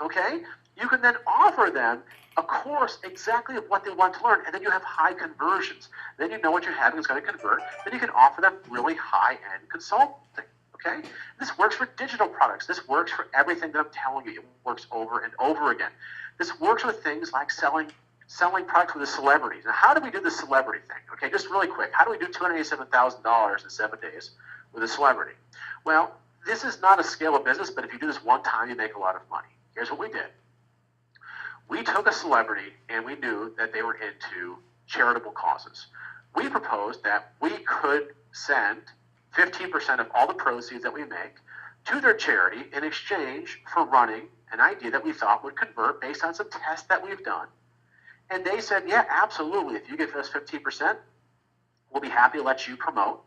okay, you can then offer them a course exactly of what they want to learn, and then you have high conversions. Then you know what you're having is going to convert. Then you can offer them really high-end consulting. Okay? This works for digital products. This works for everything that I'm telling you. It works over and over again. This works with things like selling products with the celebrities. Now, how do we do the celebrity thing? Okay, just really quick. How do we do $287,000 in 7 days with a celebrity? Well, this is not a scale of business, but if you do this one time, you make a lot of money. Here's what we did. We took a celebrity, and we knew that they were into charitable causes. We proposed that we could send 15% of all the proceeds that we make to their charity in exchange for running an idea that we thought would convert based on some tests that we've done. And they said, yeah, absolutely. If you give us 15%, we'll be happy to let you promote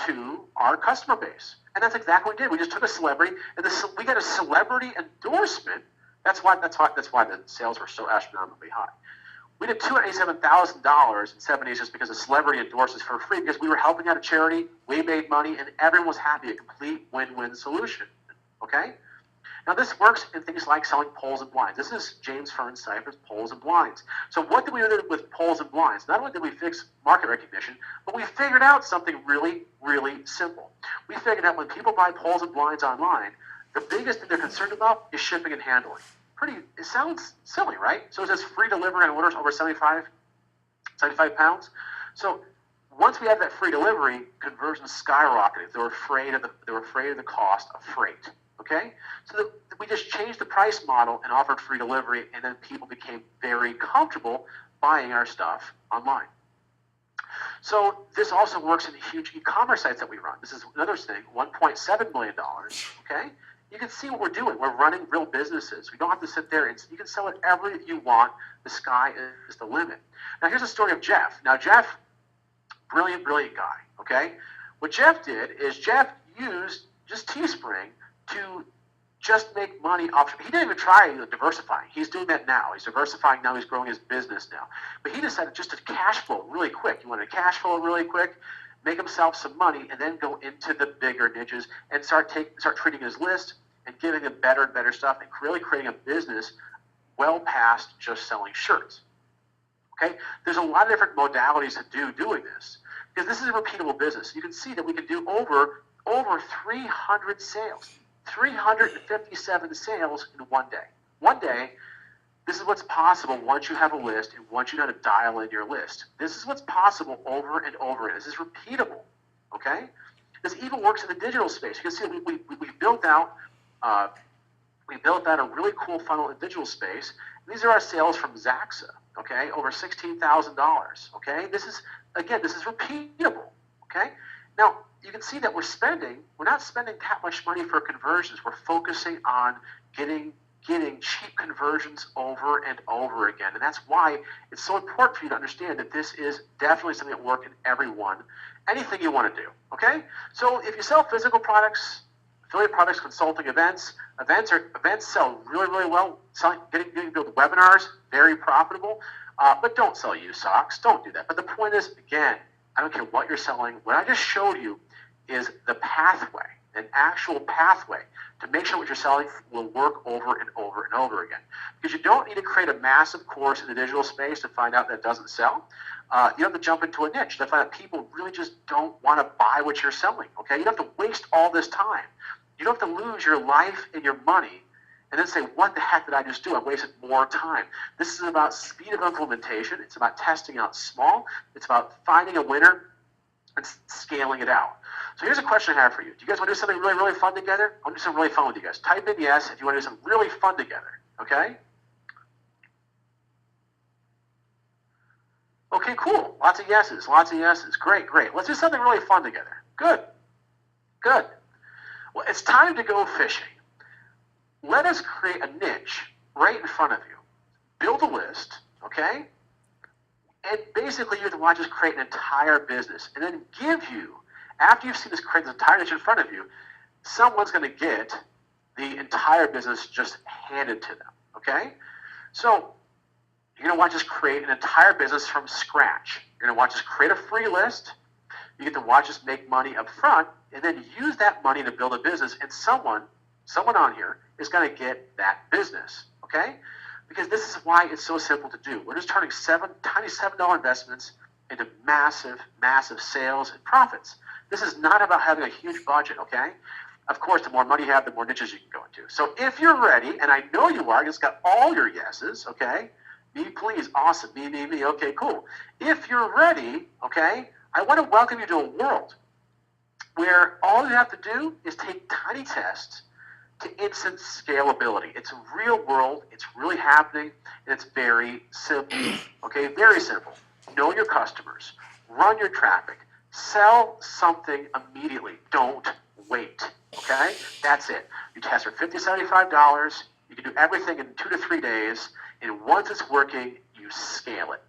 to our customer base. And that's exactly what we did. We just took a celebrity, and we got a celebrity endorsement. That's why the sales were so astronomically high. We did $287,000 in 7 days just because a celebrity endorsed us for free because we were helping out a charity, we made money, and everyone was happy. A complete win-win solution, okay? Now, this works in things like selling polls and blinds. This is James Fern's site for polls and blinds. So what did we do with polls and blinds? Not only did we fix market recognition, but we figured out something really, really simple. We figured out when people buy polls and blinds online, the biggest thing they're concerned about is shipping and handling. It sounds silly, right? So it says free delivery on orders over 75 pounds. So once we had that free delivery, conversions skyrocketed. They were afraid of the cost of freight. Okay, so we just changed the price model and offered free delivery, and then people became very comfortable buying our stuff online. So this also works in huge e-commerce sites that we run. This is another thing, $1.7 million, okay? You can see what we're doing. We're running real businesses. We don't have to sit there and you can sell whatever you want. The sky is the limit. Now here's the story of Jeff. Now Jeff, brilliant guy, okay? What Jeff did is Jeff used just Teespring to just make money off. He didn't even try diversifying. He's doing that now. He's diversifying now. He's growing his business now. But he decided just to cash flow really quick. He wanted to cash flow really quick, make himself some money, and then go into the bigger niches and start treating his list and giving him better and better stuff and really creating a business well past just selling shirts. Okay? There's a lot of different modalities to doing this because this is a repeatable business. You can see that we can do over 300 sales. 357 sales in one day. One day, this is what's possible once you have a list and once you know how to dial in your list. This is what's possible over and over. This is repeatable, okay? This even works in the digital space. You can see we built out a really cool funnel in the digital space. These are our sales from Zaxa, okay? Over $16,000, okay? This is repeatable, okay? Now, you can see that we're not spending that much money for conversions. We're focusing on getting cheap conversions over and over again. And that's why it's so important for you to understand that this is definitely something that works in everyone, anything you want to do, okay? So if you sell physical products, affiliate products, consulting, events sell really well. Getting build webinars, very profitable, but don't sell used socks. Don't do that. But the point is, again, I don't care what you're selling. What I just showed you is the pathway, an actual pathway to make sure what you're selling will work over and over and over again. Because you don't need to create a massive course in the digital space to find out that it doesn't sell. You have to jump into a niche to find out people really just don't want to buy what you're selling, okay? You don't have to waste all this time. You don't have to lose your life and your money and then say, what the heck did I just do? I wasted more time. This is about speed of implementation. It's about testing out small. It's about finding a winner and scaling it out. So here's a question I have for you. Do you guys want to do something really fun together? I want to do something really fun with you guys. Type in yes if you want to do something really fun together, okay? Okay, cool. Lots of yeses. Great. Let's do something really fun together. Good. Well, it's time to go fishing. Let us create a niche right in front of you. Build a list, okay? And basically, you have to watch us create an entire business and then give you, after you've seen us create this entire niche in front of you, someone's going to get the entire business just handed to them, okay? So you're going to watch us create an entire business from scratch. You're going to watch us create a free list. You get to watch us make money up front and then use that money to build a business, and someone on here is going to get that business, okay? Because this is why it's so simple to do. We're just turning tiny $7 investments into massive sales and profits. This is not about having a huge budget, okay? Of course, the more money you have, the more niches you can go into. So if you're ready, and I know you are, it's got all your yeses, okay? Me, please, awesome, me, okay, cool. If you're ready, okay, I want to welcome you to a world where all you have to do is take tiny tests to instant scalability. It's a real world, it's really happening, and it's very simple, okay? Very simple. Know your customers, run your traffic, sell something immediately. Don't wait, okay? That's it. You test for $50, $75, you can do everything in 2 to 3 days, and once it's working, you scale it.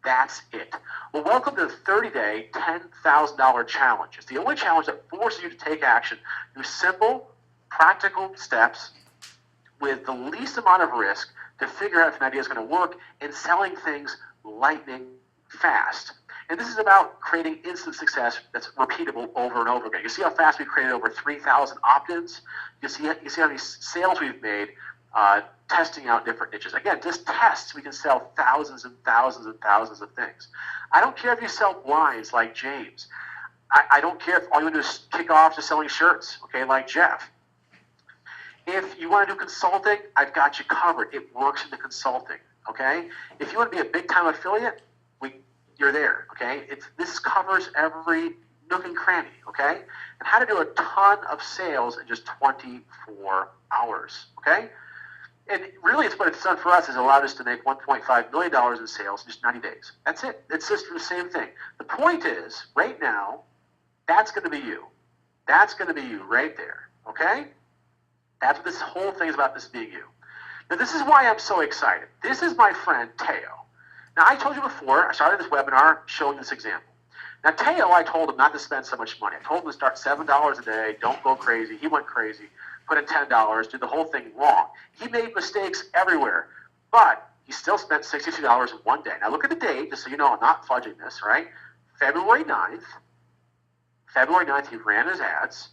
That's it. Well, welcome to the 30-day, $10,000 challenge. It's the only challenge that forces you to take action. Do simple, practical steps with the least amount of risk to figure out if an idea is going to work and selling things lightning fast. And this is about creating instant success that's repeatable over and over again. You see how fast we created over 3,000 opt-ins? You see how many sales we've made testing out different niches. Again, just tests. We can sell thousands and thousands and thousands of things. I don't care if you sell blinds like James. I don't care if all you want to do is kick off to selling shirts, okay, like Jeff. If you want to do consulting, I've got you covered. It works in the consulting, okay? If you want to be a big-time affiliate, you're there, okay? This covers every nook and cranny, okay? And how to do a ton of sales in just 24 hours, okay? And really, it's what it's done for us is allowed us to make $1.5 million in sales in just 90 days. That's it. It's just the same thing. The point is, right now, that's going to be you. That's going to be you right there, okay? That's what this whole thing is about, this being you. Now, this is why I'm so excited. This is my friend, Teo. Now, I told you before, I started this webinar showing this example. Now, Teo, I told him not to spend so much money. I told him to start $7 a day, don't go crazy. He went crazy, put in $10, did the whole thing wrong. He made mistakes everywhere, but he still spent $62 in one day. Now, look at the date, just so you know I'm not fudging this, right? February 9th, he ran his ads,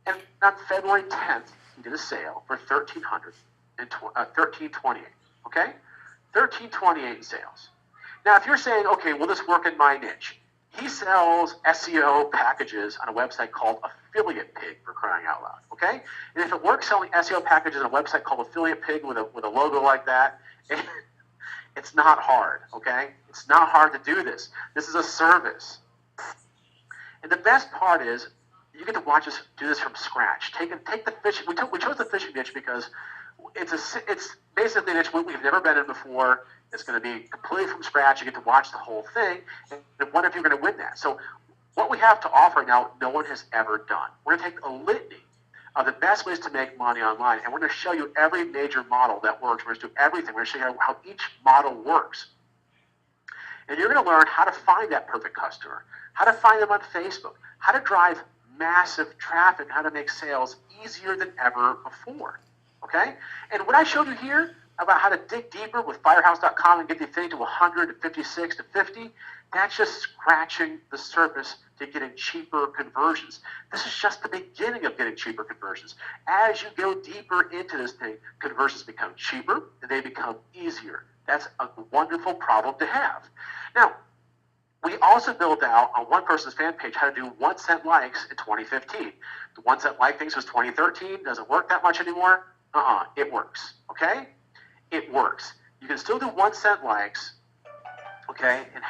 and on February 10th, he did a sale for $1,328, okay? $1,328 in sales. Now, if you're saying, okay, will this work in my niche? He sells SEO packages on a website called Affiliate Pig, for crying out loud, okay? And if it works selling SEO packages on a website called Affiliate Pig with a logo like that, it's not hard, okay? It's not hard to do this. This is a service. And the best part is you get to watch us do this from scratch. Take the fishing. We chose the fishing niche because it's basically a niche we've never been in before. It's going to be completely from scratch. You get to watch the whole thing, and wonder if you're going to win that. So what we have to offer now, no one has ever done. We're going to take a litany of the best ways to make money online, and we're going to show you every major model that works. We're going to do everything. We're going to show you how each model works. And you're going to learn how to find that perfect customer, how to find them on Facebook, how to drive massive traffic, how to make sales easier than ever before. Okay? And what I showed you here about how to dig deeper with Firehouse.com and get the thing to 100 to 56 to 50, that's just scratching the surface to getting cheaper conversions. This is just the beginning of getting cheaper conversions. As you go deeper into this thing, conversions become cheaper and they become easier. That's a wonderful problem to have. Now, we also built out on one person's fan page how to do 1 cent likes in 2015. The 1 cent like things was 2013. Doesn't work that much anymore. It works. Okay? It works. You can still do 1 cent likes. Okay? And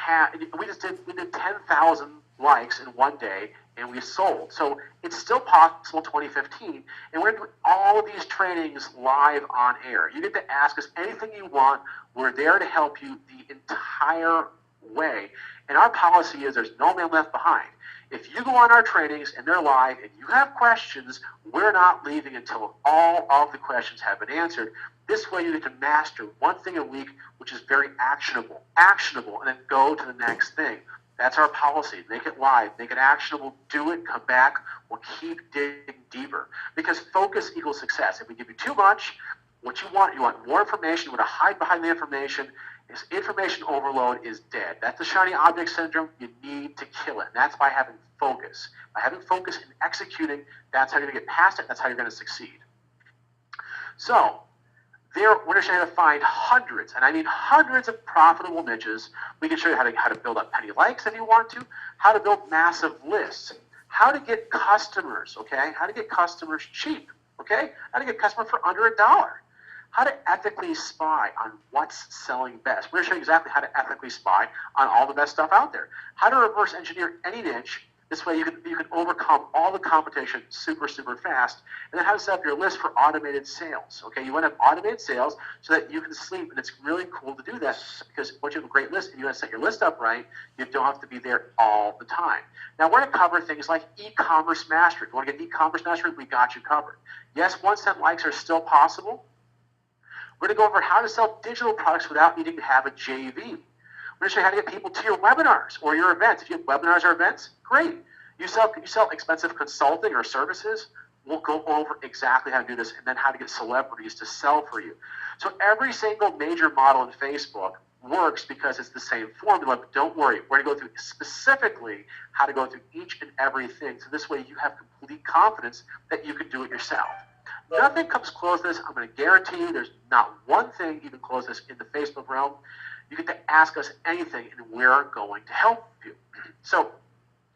we did 10,000 likes in one day, and we sold. So it's still possible in 2015, and we're going to do all of these trainings live on air. You get to ask us anything you want. We're there to help you the entire way. And our policy is there's no man left behind. If you go on our trainings and they're live and you have questions, we're not leaving until all of the questions have been answered. This way you get to master one thing a week, which is very actionable, and then go to the next thing. That's our policy. Make it live, make it actionable, do it, come back, we'll keep digging deeper. Because focus equals success. If we give you too much, what you want more information, you want to hide behind the information. This information overload is dead. That's the shiny object syndrome. You need to kill it. And that's by having focus. By having focus and executing, that's how you're going to get past it. That's how you're going to succeed. So, we're going to show you how to find hundreds, and I mean hundreds of profitable niches. We can show you how to build up penny likes if you want to, how to build massive lists, how to get customers, okay? How to get customers cheap, okay? How to get customers for under $1. How to ethically spy on what's selling best. We're going to show you exactly how to ethically spy on all the best stuff out there. How to reverse engineer any niche. This way you can overcome all the competition super, super fast. And then how to set up your list for automated sales. Okay, you want to have automated sales so that you can sleep. And it's really cool to do that because once you have a great list and you want to set your list up right, you don't have to be there all the time. Now we're going to cover things like e-commerce mastery. If you want to get e-commerce mastery, we got you covered. Yes, 1 cent likes are still possible. We're going to go over how to sell digital products without needing to have a JV. We're going to show you how to get people to your webinars or your events. If you have webinars or events, great. You sell expensive consulting or services, we'll go over exactly how to do this and then how to get celebrities to sell for you. So every single major model in Facebook works because it's the same formula, but don't worry. We're going to go through specifically how to go through each and everything. So this way you have complete confidence that you can do it yourself. Nothing comes close to this. I'm going to guarantee you there's not one thing even close to this in the Facebook realm. You get to ask us anything, and we're going to help you. So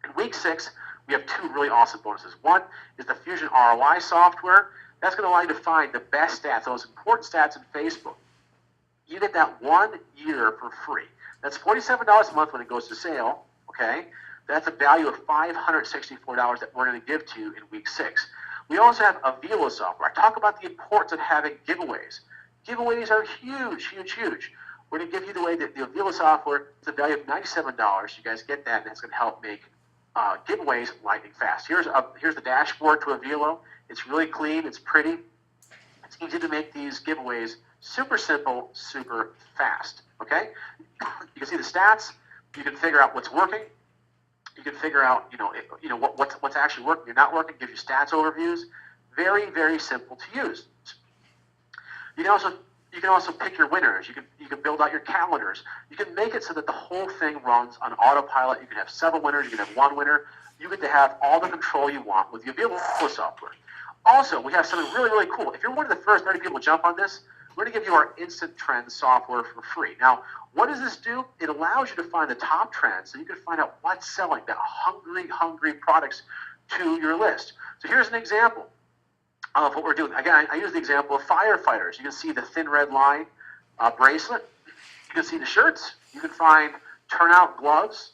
in week 6, we have 2 really awesome bonuses. One is the Fusion ROI software. That's going to allow you to find the best stats, those important stats in Facebook. You get that 1 year for free. That's $47 a month when it goes to sale, okay? That's a value of $564 that we're going to give to you in week 6. We also have Avilo software. I talk about the importance of having giveaways. Giveaways are huge, huge, huge. We're going to give you the Avila software. It's a value of $97. You guys get that, and that's going to help make giveaways lightning fast. Here's the dashboard to Avila. It's really clean. It's pretty. It's easy to make these giveaways super simple, super fast. Okay? You can see the stats. You can figure out what's working. You can figure out, what's actually working, you're not working. Gives you stats overviews. Very, very simple to use. You can also pick your winners. You can build out your calendars. You can make it so that the whole thing runs on autopilot. You can have several winners. You can have one winner. You get to have all the control you want with the Avila software. Also, we have something really, really cool. If you're one of the first 30 people to jump on this, we're going to give you our Instant Trends software for free. Now, what does this do? It allows you to find the top trends so you can find out what's selling, the hungry products to your list. So here's an example of what we're doing. Again, I use the example of firefighters. You can see the thin red line bracelet. You can see the shirts. You can find turnout gloves.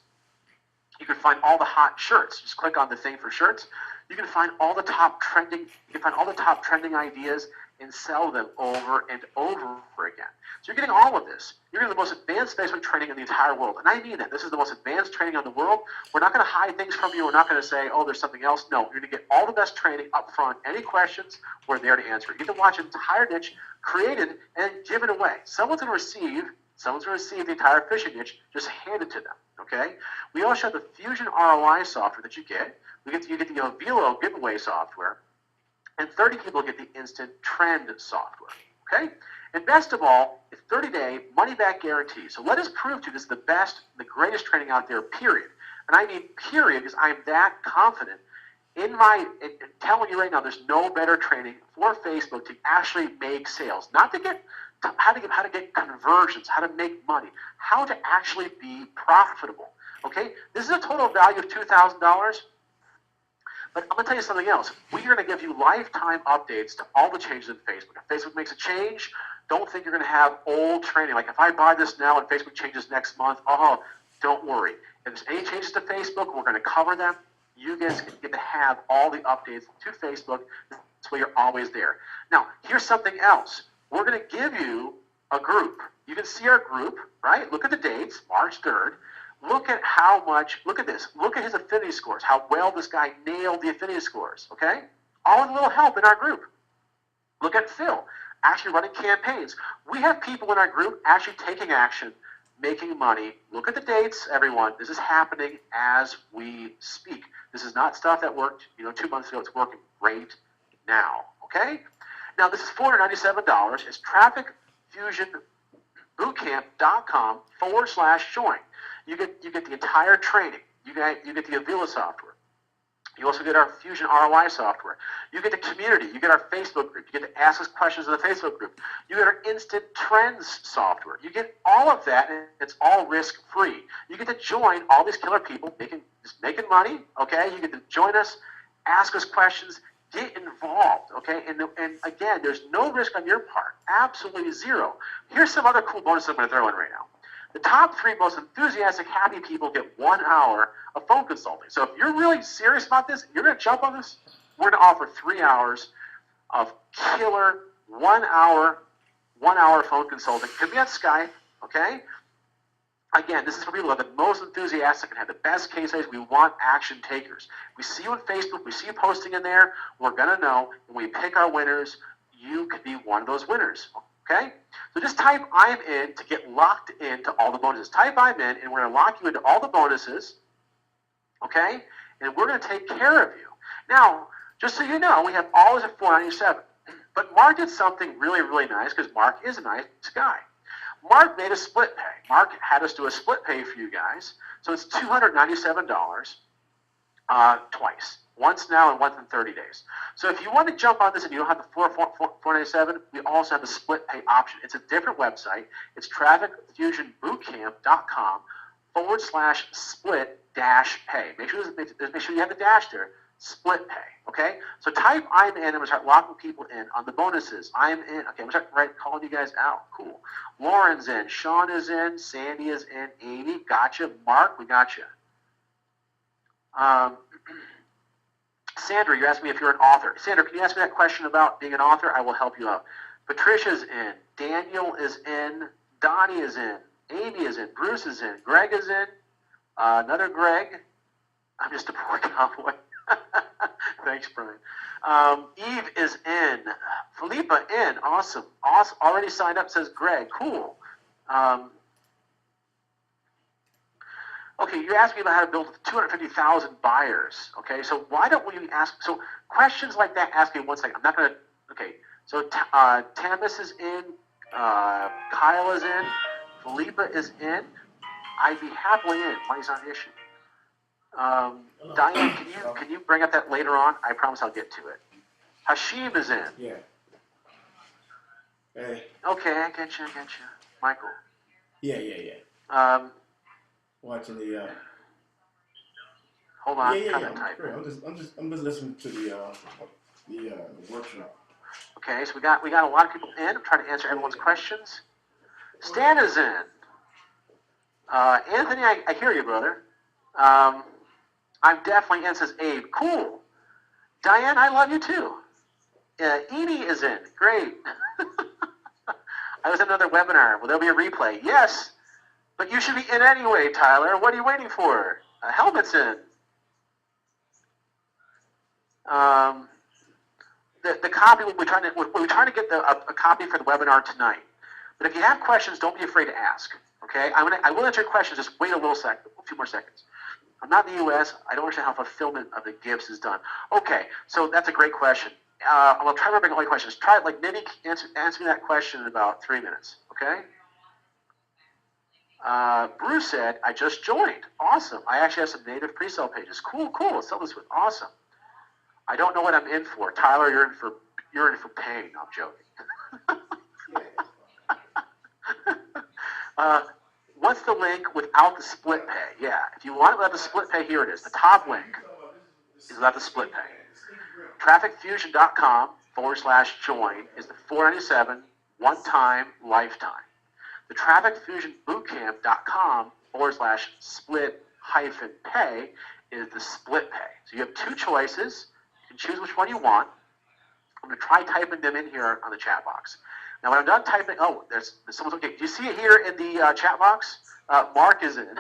You can find all the hot shirts. Just click on the thing for shirts. You can find all the top trending. You can find all the top trending ideas and sell them over and over again. So you're getting all of this. You're getting the most advanced Facebook training in the entire world. And I mean that. This is the most advanced training in the world. We're not going to hide things from you. We're not going to say, oh, there's something else. No, you're going to get all the best training up front. Any questions, we're there to answer. You get to watch an entire niche created and given away. Someone's going to receive the entire fishing niche, just hand it to them. Okay? We also have the Fusion ROI software that you get. You get the Avila giveaway software. And 30 people get the Instant Trend software. Okay? And best of all, it's 30-day money-back guarantee. So let us prove to you this is the best, the greatest training out there, period. And I mean period because I'm that confident in telling you right now there's no better training for Facebook to actually make sales. Not to get how to get conversions, how to make money, how to actually be profitable. Okay? This is a total value of $2,000. But I'm going to tell you something else. We are going to give you lifetime updates to all the changes in Facebook. If Facebook makes a change, don't think you're going to have old training. Like if I buy this now and Facebook changes next month, don't worry. If there's any changes to Facebook, we're going to cover them. You guys get to have all the updates to Facebook. That's why you're always there. Now, here's something else. We're going to give you a group. You can see our group, right? Look at the dates, March 3rd. Look at this. Look at his affinity scores, how well this guy nailed the affinity scores, okay? All with a little help in our group. Look at Phil, actually running campaigns. We have people in our group actually taking action, making money. Look at the dates, everyone. This is happening as we speak. This is not stuff that worked, 2 months ago. It's working great now, okay? Now, this is $497. It's trafficfusionbootcamp.com/join. You get the entire training. You get the Avila software. You also get our Fusion ROI software. You get the community. You get our Facebook group. You get to ask us questions in the Facebook group. You get our Instant Trends software. You get all of that, and it's all risk-free. You get to join all these killer people making money, okay? You get to join us, ask us questions, get involved, okay? And again, there's no risk on your part. Absolutely zero. Here's some other cool bonuses I'm going to throw in right now. The top 3 most enthusiastic, happy people get 1 hour of phone consulting. So if you're really serious about this, you're going to jump on this, we're going to offer 3 hours of killer 1 hour phone consulting. Could be on Skype, okay? Again, this is for people who are the most enthusiastic and have the best case studies. We want action takers. We see you on Facebook. We see you posting in there. We're going to know when we pick our winners, you could be one of those winners. Okay? So just type I'm in to get locked into all the bonuses. Type I'm in, and we're going to lock you into all the bonuses. Okay? And we're going to take care of you. Now, just so you know, we have always at $497. But Mark did something really, really nice because Mark is a nice guy. Mark made a split pay. Mark had us do a split pay for you guys. So it's $297 twice. Once now and once in 30 days. So if you want to jump on this and you don't have the $497, we also have a split pay option. It's a different website. It's trafficfusionbootcamp.com/split-pay. Make sure you have the dash there. Split pay. Okay? So type I'm in and we'll start locking people in on the bonuses. I'm in. Okay, I'm going to start calling you guys out. Cool. Lauren's in. Sean is in. Sandy is in. Amy, gotcha. Mark, we got you. Sandra, you asked me if you're an author. Sandra, can you ask me that question about being an author? I will help you out. Patricia's in. Daniel is in. Donnie is in. Amy is in. Bruce is in. Greg is in. Another Greg. I'm just a poor cowboy. Thanks, Brian. Eve is in. Philippa in. Awesome. Already signed up, says Greg. Cool. Okay, you asked me about how to build 250,000 buyers. Okay, so why don't we ask? So questions like that, ask me 1 second. I'm not going to. Okay, so Tamis is in. Kyle is in. Philippa is in. I'd be happily in. Money's not an issue. Diane, can you bring up that later on? I promise I'll get to it. Hashim is in. Yeah. Hey. Okay, I get you. Michael. Yeah. Watching the. Hold on. Yeah. I'm typing. I'm just listening to the workshop. Okay, so we got a lot of people in. I'm trying to answer everyone's questions. Stan is in. Anthony, I hear you, brother. I'm definitely in, says Abe. Cool. Diane, I love you too. Edie is in. Great. I was in another webinar. Will there be a replay? Yes. But you should be in anyway, Tyler. What are you waiting for? Helmet's in. The copy, we're trying to get a copy for the webinar tonight. But if you have questions, don't be afraid to ask. Okay? I will answer your questions. Just wait a few more seconds. I'm not in the U.S. I don't understand how fulfillment of the gifts is done. Okay, so that's a great question. I'm going to try to remember all your questions. Try it, like, maybe answer me that question in about 3 minutes. Okay? Bruce said, I just joined. Awesome. I actually have some native pre-sale pages. Cool. Let's sell this with. Awesome. I don't know what I'm in for. Tyler, you're in for pain. I'm joking. What's the link without the split pay? Yeah, if you want it without the split pay, here it is. The top link is without the split pay. TrafficFusion.com /join is the $497 one-time lifetime. The TrafficFusionBootcamp.com /split-pay is the split pay. So you have two choices. You can choose which one you want. I'm going to try typing them in here on the chat box. Now, when I'm done typing, there's someone's okay. Do you see it here in the chat box? Mark is in.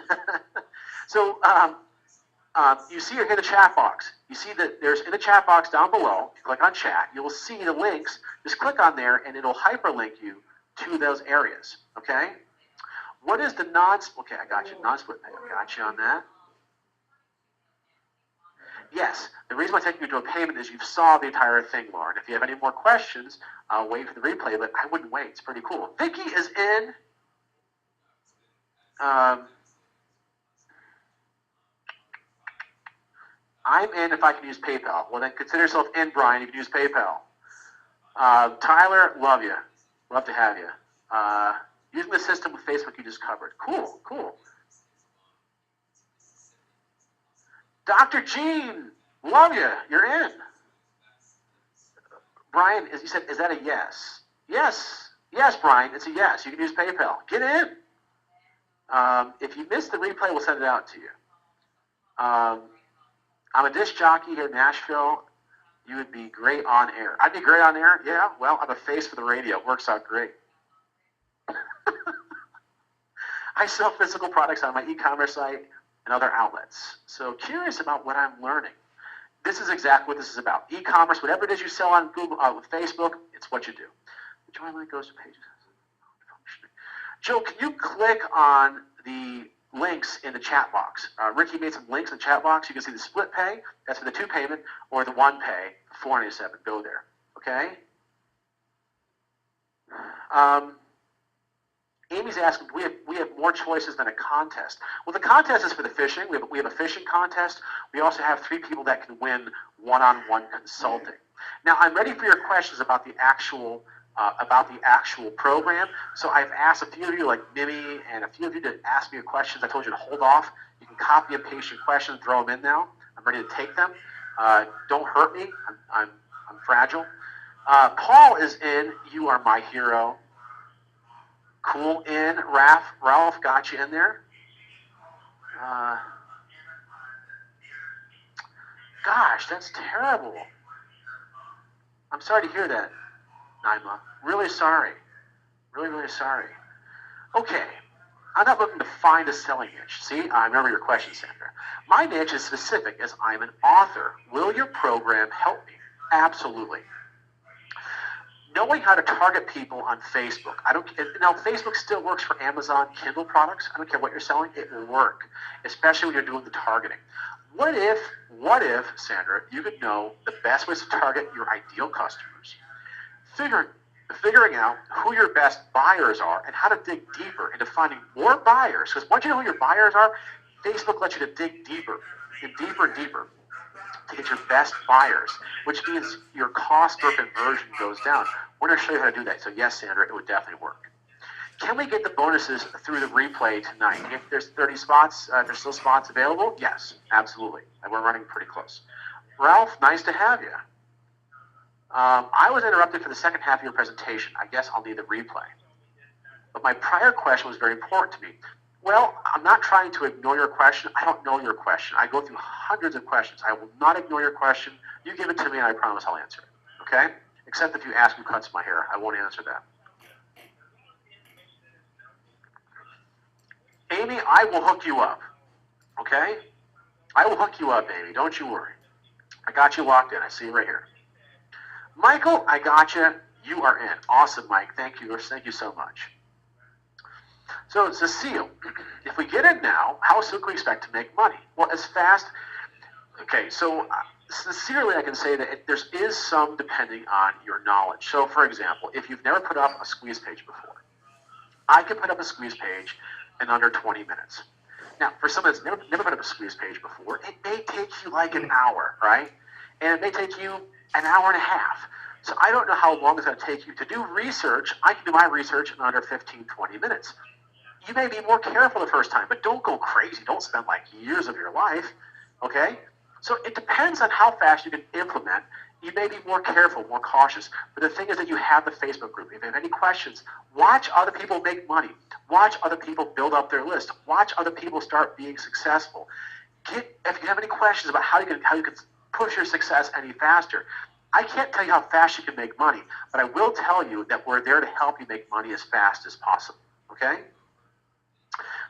So you see it here in the chat box. You see that there's in the chat box down below. If you click on chat, you will see the links. Just click on there, and it'll hyperlink you to those areas. Okay. What is the Okay, I got you. Non-split pay. I got you on that. Yes, the reason why I'm taking you to a payment is you saw the entire thing, Lauren. If you have any more questions, I'll wait for the replay, but I wouldn't wait. It's pretty cool. Vicky is in. I'm in if I can use PayPal. Well, then consider yourself in, Brian. You can use PayPal. Tyler, love you. Love to have you. Using the system with Facebook you just covered. Cool. Dr. Gene, love you. You're in. Brian, as you said, is that a yes? Yes, Brian, it's a yes. You can use PayPal. Get in. If you missed the replay, we'll send it out to you. I'm a disc jockey here in Nashville. You would be great on air. I'd be great on air? Yeah, well, I'm a face for the radio. It works out great. I sell physical products on my e-commerce site and other outlets. So curious about what I'm learning. This is exactly what this is about. E-commerce, whatever it is you sell on Google, with Facebook, it's what you do. The join link goes to pages. Joe, can you click on the links in the chat box? Ricky made some links in the chat box. You can see the split pay, that's for the 2 payment, or the 1 pay, $497. Go there. Okay? Amy's asking, we have more choices than a contest. Well, the contest is for the fishing. We have a fishing contest. We also have 3 people that can win one-on-one consulting. Now, I'm ready for your questions about the actual program. So I've asked a few of you, like Mimi, and a few of you to ask me questions. I told you to hold off. You can copy and paste your questions, throw them in now. I'm ready to take them. Don't hurt me. I'm fragile. Paul is in. You are my hero. Cool in. Ralph got you in there. Gosh, that's terrible. I'm sorry to hear that. Naima. Really sorry. Really, really sorry. Okay. I'm not looking to find a selling niche. See, I remember your question, Sandra. My niche is specific as I'm an author. Will your program help me? Absolutely. Knowing how to target people on Facebook. Now Facebook still works for Amazon Kindle products. I don't care what you're selling, it will work, especially when you're doing the targeting. What if, Sandra, you could know the best ways to target your ideal customers? Figuring out who your best buyers are and how to dig deeper into finding more buyers. Because once you know who your buyers are, Facebook lets you to dig deeper and deeper and deeper to get your best buyers, which means your cost per conversion goes down. We're going to show you how to do that. So yes, Sandra, it would definitely work. Can we get the bonuses through the replay tonight? If there's 30 spots, there's still spots available? Yes, absolutely. And we're running pretty close. Ralph, nice to have you. I was interrupted for the second half of your presentation. I guess I'll need the replay. But my prior question was very important to me. Well, I'm not trying to ignore your question. I don't know your question. I go through hundreds of questions. I will not ignore your question. You give it to me and I promise I'll answer it. Okay? Except if you ask who cuts my hair. I won't answer that. Amy, I will hook you up. Okay? I will hook you up, Amy. Don't you worry. I got you locked in. I see you right here. Michael, I got you. You are in. Awesome, Mike. Thank you. Thank you so much. So, Cecile, if we get in now, how soon can we expect to make money? Well, as fast. Okay, so sincerely, I can say that there is some depending on your knowledge. So, for example, if you've never put up a squeeze page before, I can put up a squeeze page in under 20 minutes. Now, for someone that's never put up a squeeze page before, it may take you like an hour, right? And it may take you an hour and a half. So I don't know how long it's going to take you to do research. I can do my research in under 15, 20 minutes. You may be more careful the first time, but don't go crazy. Don't spend like years of your life, okay? So it depends on how fast you can implement. You may be more careful, more cautious. But the thing is that you have the Facebook group. If you have any questions, watch other people make money. Watch other people build up their list. Watch other people start being successful. If you have any questions about how you can push your success any faster, I can't tell you how fast you can make money, but I will tell you that we're there to help you make money as fast as possible, okay?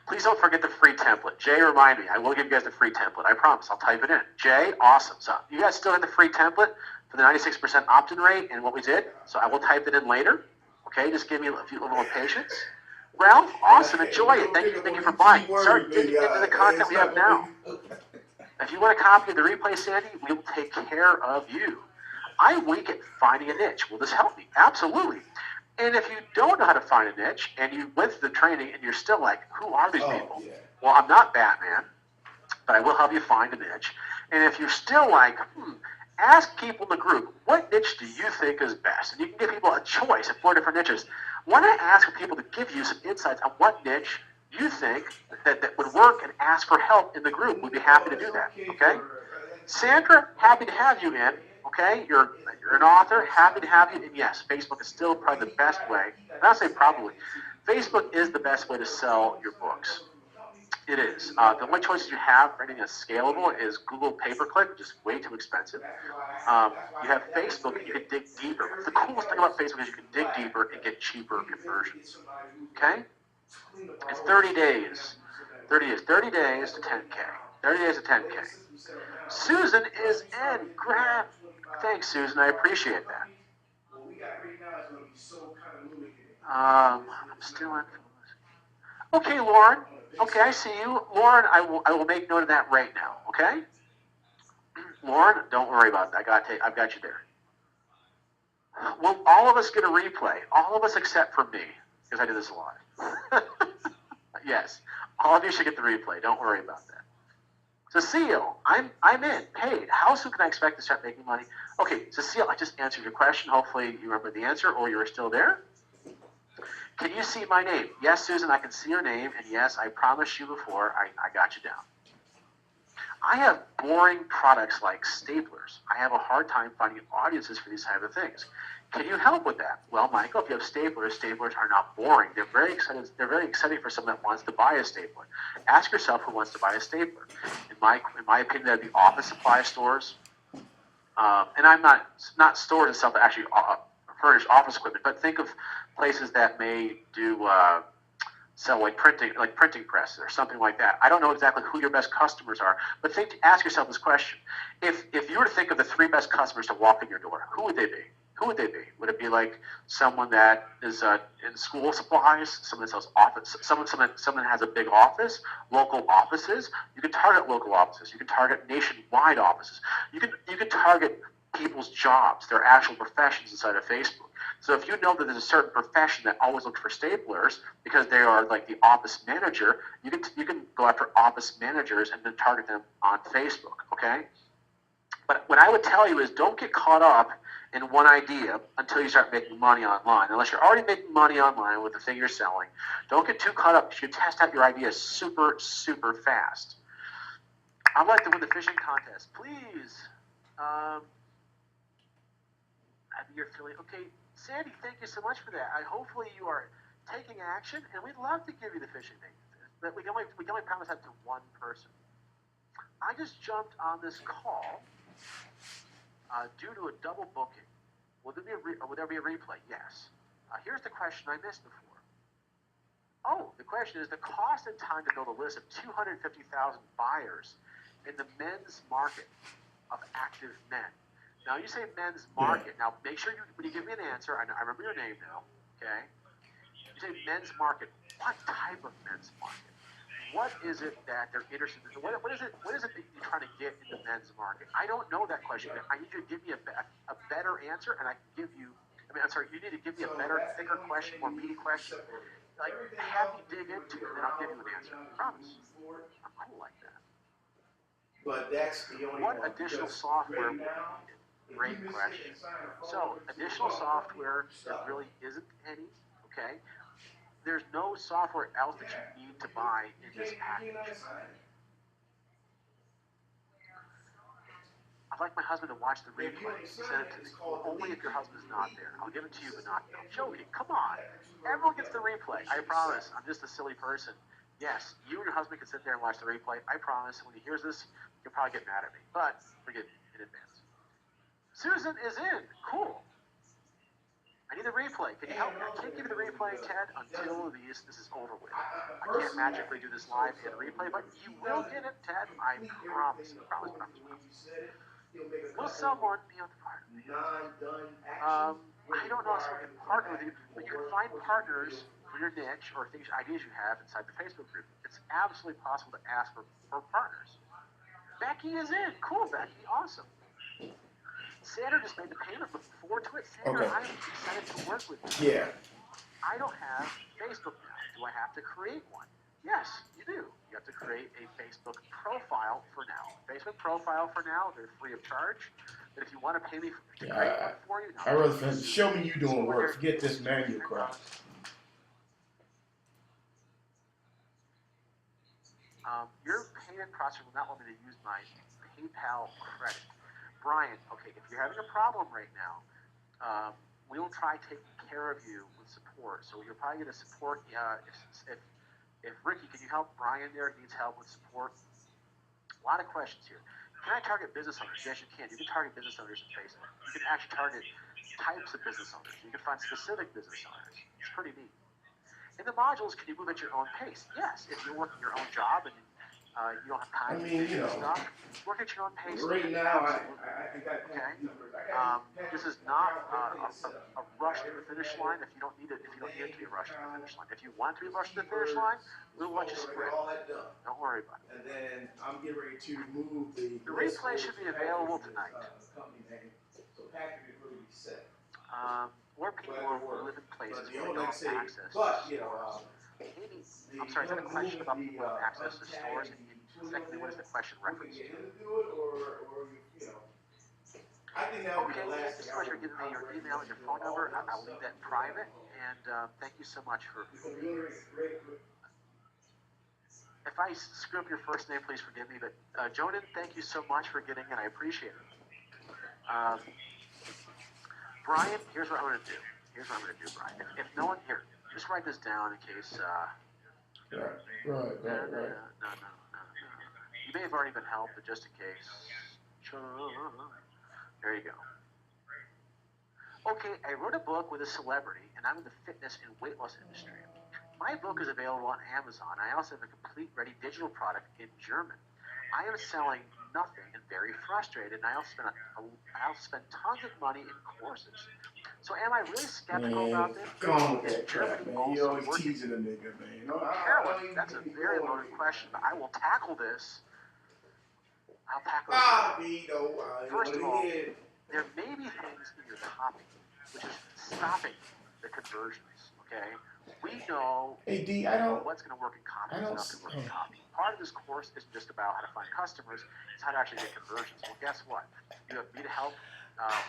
Please don't forget the free template. Jay, remind me. I will give you guys the free template. I promise. I'll type it in. Jay, awesome. So you guys still have the free template for the 96% opt-in rate and what we did. So I will type it in later. Okay, just give me a little more patience. Ralph, awesome. Enjoy it. Thank you for buying. Start digging into the content we have now. If you want a copy of the replay, Sandy, we will take care of you. I'm weak at finding a niche. Will this help me? Absolutely. And if you don't know how to find a niche and you went through the training and you're still like, who are these people? Yeah. Well, I'm not Batman, but I will help you find a niche. And if you're still like, ask people in the group, what niche do you think is best? And you can give people a choice of 4 different niches. Why not ask for people to give you some insights on what niche you think that would work and ask for help in the group? We'd be happy to do that, okay? Sandra, happy to have you in, okay? You're an author, happy to have you. And yes, Facebook is still probably the best way. Not say probably. Facebook is the best way to sell your books. It is. The only choices you have for anything that's scalable is Google pay-per-click, which is way too expensive. You have Facebook, and you can dig deeper. The coolest thing about Facebook is you can dig deeper and get cheaper conversions. Okay? It's 30 days. 30 days. 30 days to 10K. 30 days to 10K. Susan is in. Thanks, Susan. I appreciate that. I'm still in. Okay, Lauren. Okay, I see you. Lauren, I will make note of that right now, okay? Lauren, don't worry about that. I've got you there. Will all of us get a replay? All of us except for me, because I do this a lot. Yes, all of you should get the replay. Don't worry about that. Cecile, I'm in, paid. How soon can I expect to start making money? Okay, Cecile, I just answered your question. Hopefully you remember the answer or you're still there. Can you see my name? Yes, Susan, I can see your name. And yes, I promised you before, I got you down. I have boring products like staplers. I have a hard time finding audiences for these type of things. Can you help with that? Well, Michael, if you have staplers are not boring. They're very excited. They're very exciting for someone that wants to buy a stapler. Ask yourself who wants to buy a stapler. In my opinion, that'd be office supply stores. And I'm not stores itself, but actually furnished office equipment, but think of places that may do sell like printing presses or something like that. I don't know exactly who your best customers are, but ask yourself this question: if you were to think of the 3 best customers to walk in your door, who would they be? Who would they be? Would it be like someone that is in school supplies, someone that sells office, someone that has a big office, local offices? You can target local offices. You can target nationwide offices. You can target people's jobs, their actual professions inside of Facebook. So if you know that there's a certain profession that always looks for staplers because they are like the office manager, you can go after office managers and then target them on Facebook. Okay. But what I would tell you is don't get caught up in one idea until you start making money online. Unless you're already making money online with the thing you're selling, don't get too caught up. You should test out your idea super, super fast. I'd like to win the fishing contest. Please. You're feeling okay. Sandy, thank you so much for that. Hopefully you are taking action, and we'd love to give you the fishing thing. But we can only promise that to one person. I just jumped on this call due to a double booking. Will there be a replay? Yes. Here's the question I missed before. Oh, the question is the cost and time to build a list of 250,000 buyers in the men's market of active men. Now, you say men's market. Now, make sure when you give me an answer, I remember your name now, okay? You say men's market. What type of men's market? What is it that they're interested in? What is it that you're trying to get in the men's market? I don't know that question. I need you to give me a better answer, and I can give you, you need to give me a better, thicker question, more meaty question. Like, have me dig into it, and then I'll give you an answer. I promise. I don't like that. But that's the only What additional software will be needed? Great question. So, additional software, there really isn't any, okay? There's no software else that you need to buy in this package. I'd like my husband to watch the replay. Send it to me. Only if your husband is not there. I'll give it to you, but not you. I'm joking. Come on. Everyone gets the replay. I promise. I'm just a silly person. Yes, you and your husband can sit there and watch the replay. I promise. When he hears this, he'll probably get mad at me. But forgive me in advance. Susan is in. Cool. I need the replay. Can you help me? I can't give you the replay, Ted, until this is over with. I can't magically do this live and replay, but you will get it, Ted. I promise. Promise. Will someone be on the part of me? I don't know if someone can partner with you, but you can find partners for your niche or ideas you have inside the Facebook group. It's absolutely possible to ask for partners. Becky is in. Cool, Becky. Awesome. Sandra just made the payment before Twitch. Sandra, I'm excited to work with you. Yeah. I don't have Facebook now. Do I have to create one? Yes, you do. You have to create a Facebook profile for now. Facebook profile for now, they're free of charge. But if you want to pay me to create one for you, I'd rather show me you doing work. Forget this manual crap. Your payment processor will not want me to use my PayPal credit. Brian, okay, if you're having a problem right now, we'll try taking care of you with support. So you're probably going to support, if Ricky, can you help Brian there? He needs help with support. A lot of questions here. Can I target business owners? Yes, you can. You can target business owners in Facebook. You can actually target types of business owners. You can find specific business owners. It's pretty neat. In the modules, can you move at your own pace? Yes, if you're working your own job and you don't have time to do stuff, work at your own pace. Right now, I got this is not a rush to the finish line if you don't need it. If you don't need it to be a rush to the finish line. If you want to be rushed to the finish line, we'll let you sprint. Don't worry about it. And then I'm getting ready to move the replay should be available tonight. Company name, so Patrick is really set. More people who live in places where they don't have access. Maybe, I'm sorry, is that a question about people with access to stores? And secondly, what is the question reference to? I think that would be Okay, the thank last you so much for giving me your email and your phone number. I'll leave that private. And thank you so much for being here. If I screw up your first name, please forgive me. But Jonan, thank you so much for getting in. I appreciate it. Brian, here's what I'm going to do. Brian. If no one here, just write this down in case. Right. No. You may have already been helped, but just in case. There you go. Okay, I wrote a book with a celebrity, and I'm in the fitness and weight loss industry. My book is available on Amazon. I also have a complete ready digital product in German. I am selling nothing and very frustrated, and I'll spend tons of money in courses. So am I really skeptical Man, about this? go on with Is that crap, Germany man. You also always working? teasing a nigga, man. No, I Carolyn, don't even that's a get me very going, loaded nigga. question, but I will tackle this. I'll tackle this Ah, for you. B, no, First what of he all, did. there may be things in your copy which is stopping the conversions. Okay, we know Hey, D, I don't, what's going to work in copy, I what's don't, not going to work in copy. Part of this course isn't just about how to find customers; it's how to actually get conversions. Well, guess what? You have me to help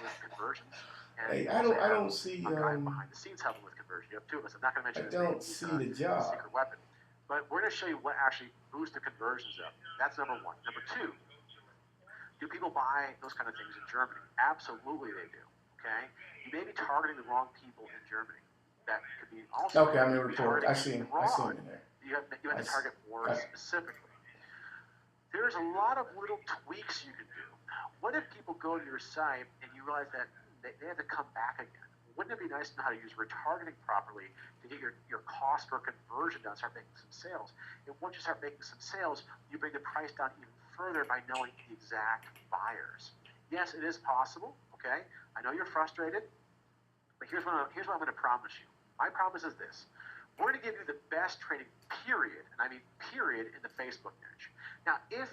with conversions, and hey, you also I have don't see, a guy behind the scenes helping with conversion. You have two of us. I'm not going to I mention his name; don't he's see the a job. secret weapon. But we're going to show you what actually boosts the conversions up. That's number one. Number two, do people buy those kind of things in Germany? Absolutely they do. Okay? You may be targeting the wrong people in Germany. That could be also Okay, I'm in the you report. I see targeting him. I see him wrong. in there. You have to target more I- specifically. There's a lot of little tweaks you can do. What if people go to your site and you realize that they have to come back again? Wouldn't it be nice to know how to use retargeting properly to get your cost per conversion down, start making some sales? And once you start making some sales, you bring the price down even further by knowing the exact buyers. Yes, it is possible, okay? I know you're frustrated, but here's what I'm going to promise you. My promise is this. We're going to give you the best training, period, and I mean period, in the Facebook niche. Now, if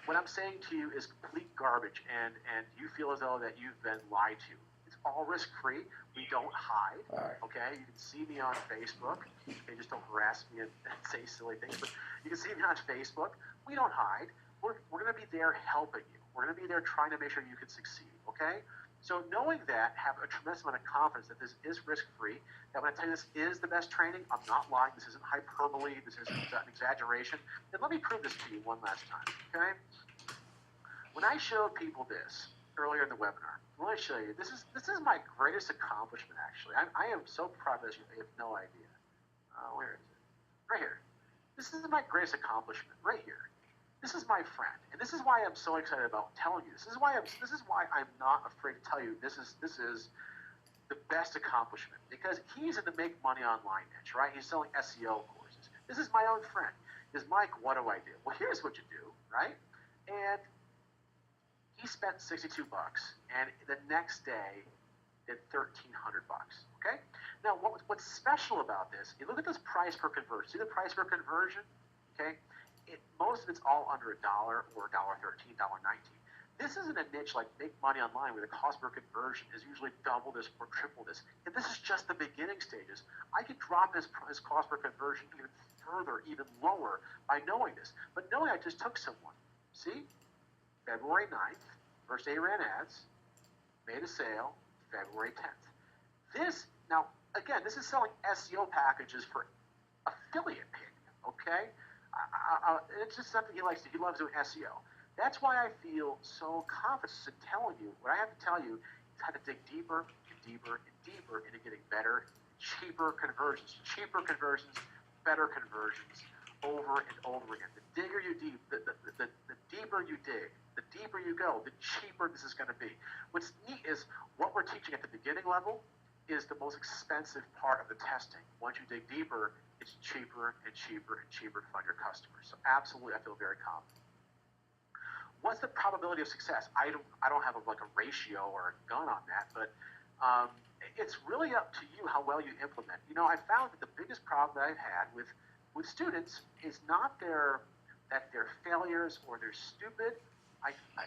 what I'm saying to you is complete garbage and you feel as though that you've been lied to, it's all risk-free. We don't hide, All right. okay? You can see me on Facebook. Okay, just don't harass me and say silly things, but you can see me on Facebook. We don't hide. We're going to be there helping you. We're going to be there trying to make sure you can succeed, okay? So knowing that, have a tremendous amount of confidence that this is risk-free, that when I tell you this is the best training, I'm not lying, this isn't hyperbole, this isn't an exaggeration, and let me prove this to you one last time, okay? When I showed people this earlier in the webinar, let me show you, this is my greatest accomplishment, actually. I am so proud of this, you have no idea. Where is it? Right here. This is my greatest accomplishment, right here. This is my friend, and this is why I'm so excited about telling you. This is why I'm not afraid to tell you this is the best accomplishment, because he's in the make money online niche, right? He's selling SEO courses. This is my own friend. Is Mike, what do I do? Well, here's what you do, right? And he spent $62, and the next day did $1,300. Okay. Now, what's special about this? You look at this price per conversion. See the price per conversion? Okay. Most of it's all under $1 or $1.13, $1.19. This isn't a niche like make money online where the cost per conversion is usually double this or triple this. And this is just the beginning stages. I could drop his cost per conversion even further, even lower by knowing this. But knowing I just took someone. See? February 9th, first day ran ads, made a sale, February 10th. This, now, again, this is selling SEO packages for affiliate payment, okay? It's just something he likes to do. He loves doing SEO. That's why I feel so confident in telling you what I have to tell you is how to dig deeper and deeper and deeper into getting better, cheaper conversions, better conversions over and over again. The deeper you dig, the deeper you dig, the deeper you go, the cheaper this is going to be. What's neat is what we're teaching at the beginning level is the most expensive part of the testing. Once you dig deeper, it's cheaper and cheaper and cheaper to find your customers. So absolutely, I feel very confident. What's the probability of success? I don't have a ratio or a gun on that, but it's really up to you how well you implement. You know, I found that the biggest problem that I've had with students is not that they're failures or they're stupid.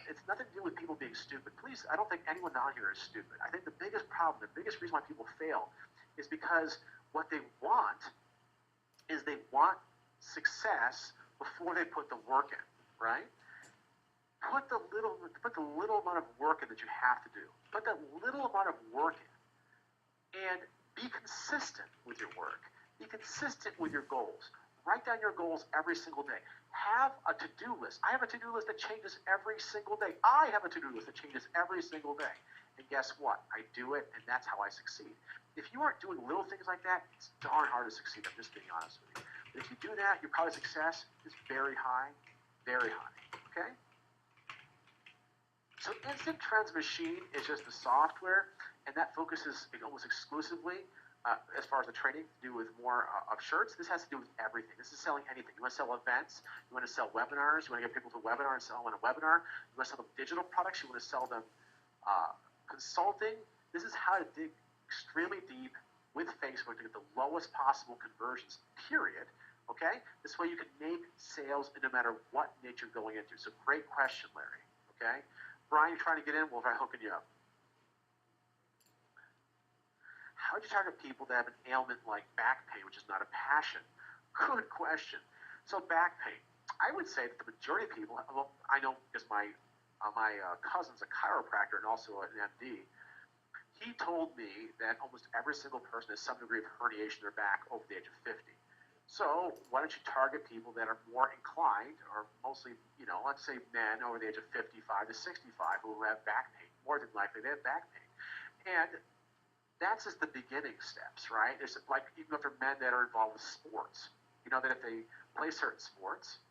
It's nothing to do with people being stupid. Please, I don't think anyone down here is stupid. I think the biggest problem, the biggest reason why people fail is because what they want is they want success before they put the work in, right? Put the little amount of work in that you have to do. Put that little amount of work in and be consistent with your work. Be consistent with your goals. Write down your goals every single day. Have a to-do list. I have a to-do list that changes every single day. I have a to-do list that changes every single day. And guess what? I do it, and that's how I succeed. If you aren't doing little things like that, it's darn hard to succeed. I'm just being honest with you. But if you do that, your probability of success is very high, very high. Okay? So Instant Trends Machine is just the software. and that focuses almost exclusively, as far as the training, to do with more of shirts. This has to do with everything. This is selling anything. You want to sell events, you want to sell webinars, you want to get people to a webinar and sell them on a webinar, you want to sell them digital products, you want to sell them consulting. This is how to dig extremely deep with Facebook to get the lowest possible conversions, period. Okay? This way you can make sales no matter what niche you're going into. So great question, Larry. Okay? Brian, you're trying to get in? Well, if I'm hooking you up. How do you target people that have an ailment like back pain, which is not a passion? Good question. So back pain. I would say that the majority of people, well, I know because my cousin's a chiropractor and also an MD, he told me that almost every single person has some degree of herniation in their back over the age of 50. So why don't you target people that are more inclined, or mostly, let's say men over the age of 55 to 65 who have back pain. More than likely they have back pain. And that's just the beginning steps, right? There's like, even for men that are involved with sports, that if they play certain sports,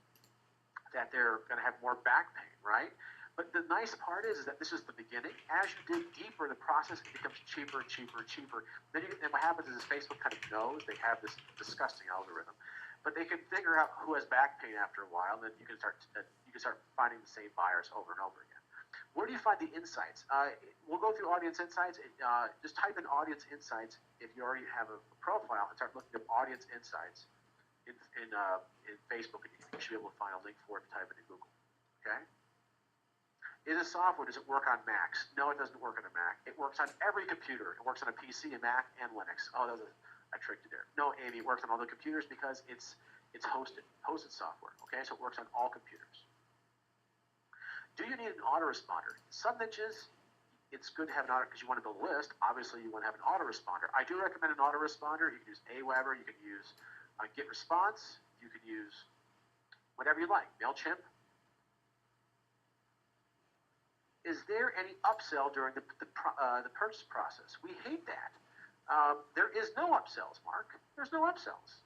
that they're going to have more back pain, right? But the nice part is that this is the beginning. As you dig deeper in the process, it becomes cheaper and cheaper and cheaper. Then and what happens is Facebook kind of knows they have this disgusting algorithm, but they can figure out who has back pain after a while. And then you can start finding the same buyers over and over again. Where do you find the insights? We'll go through audience insights. Just type in audience insights if you already have a profile and start looking up audience insights in Facebook, and you should be able to find a link for it if you type it in Google. Okay. Is it software? Does it work on Macs? No, it doesn't work on a Mac. It works on every computer. It works on a PC, a Mac, and Linux. Oh, that was I tricked you there. No, Amy, it works on all the computers because it's hosted software. Okay, so it works on all computers. Do you need an autoresponder? Some niches, it's good to have an auto because you want to build a list. Obviously, you want to have an autoresponder. I do recommend an autoresponder. You can use Aweber. You can use GetResponse. You can use whatever you like. MailChimp. Is there any upsell during the purchase process? We hate that. There is no upsells, Mark. There's no upsells.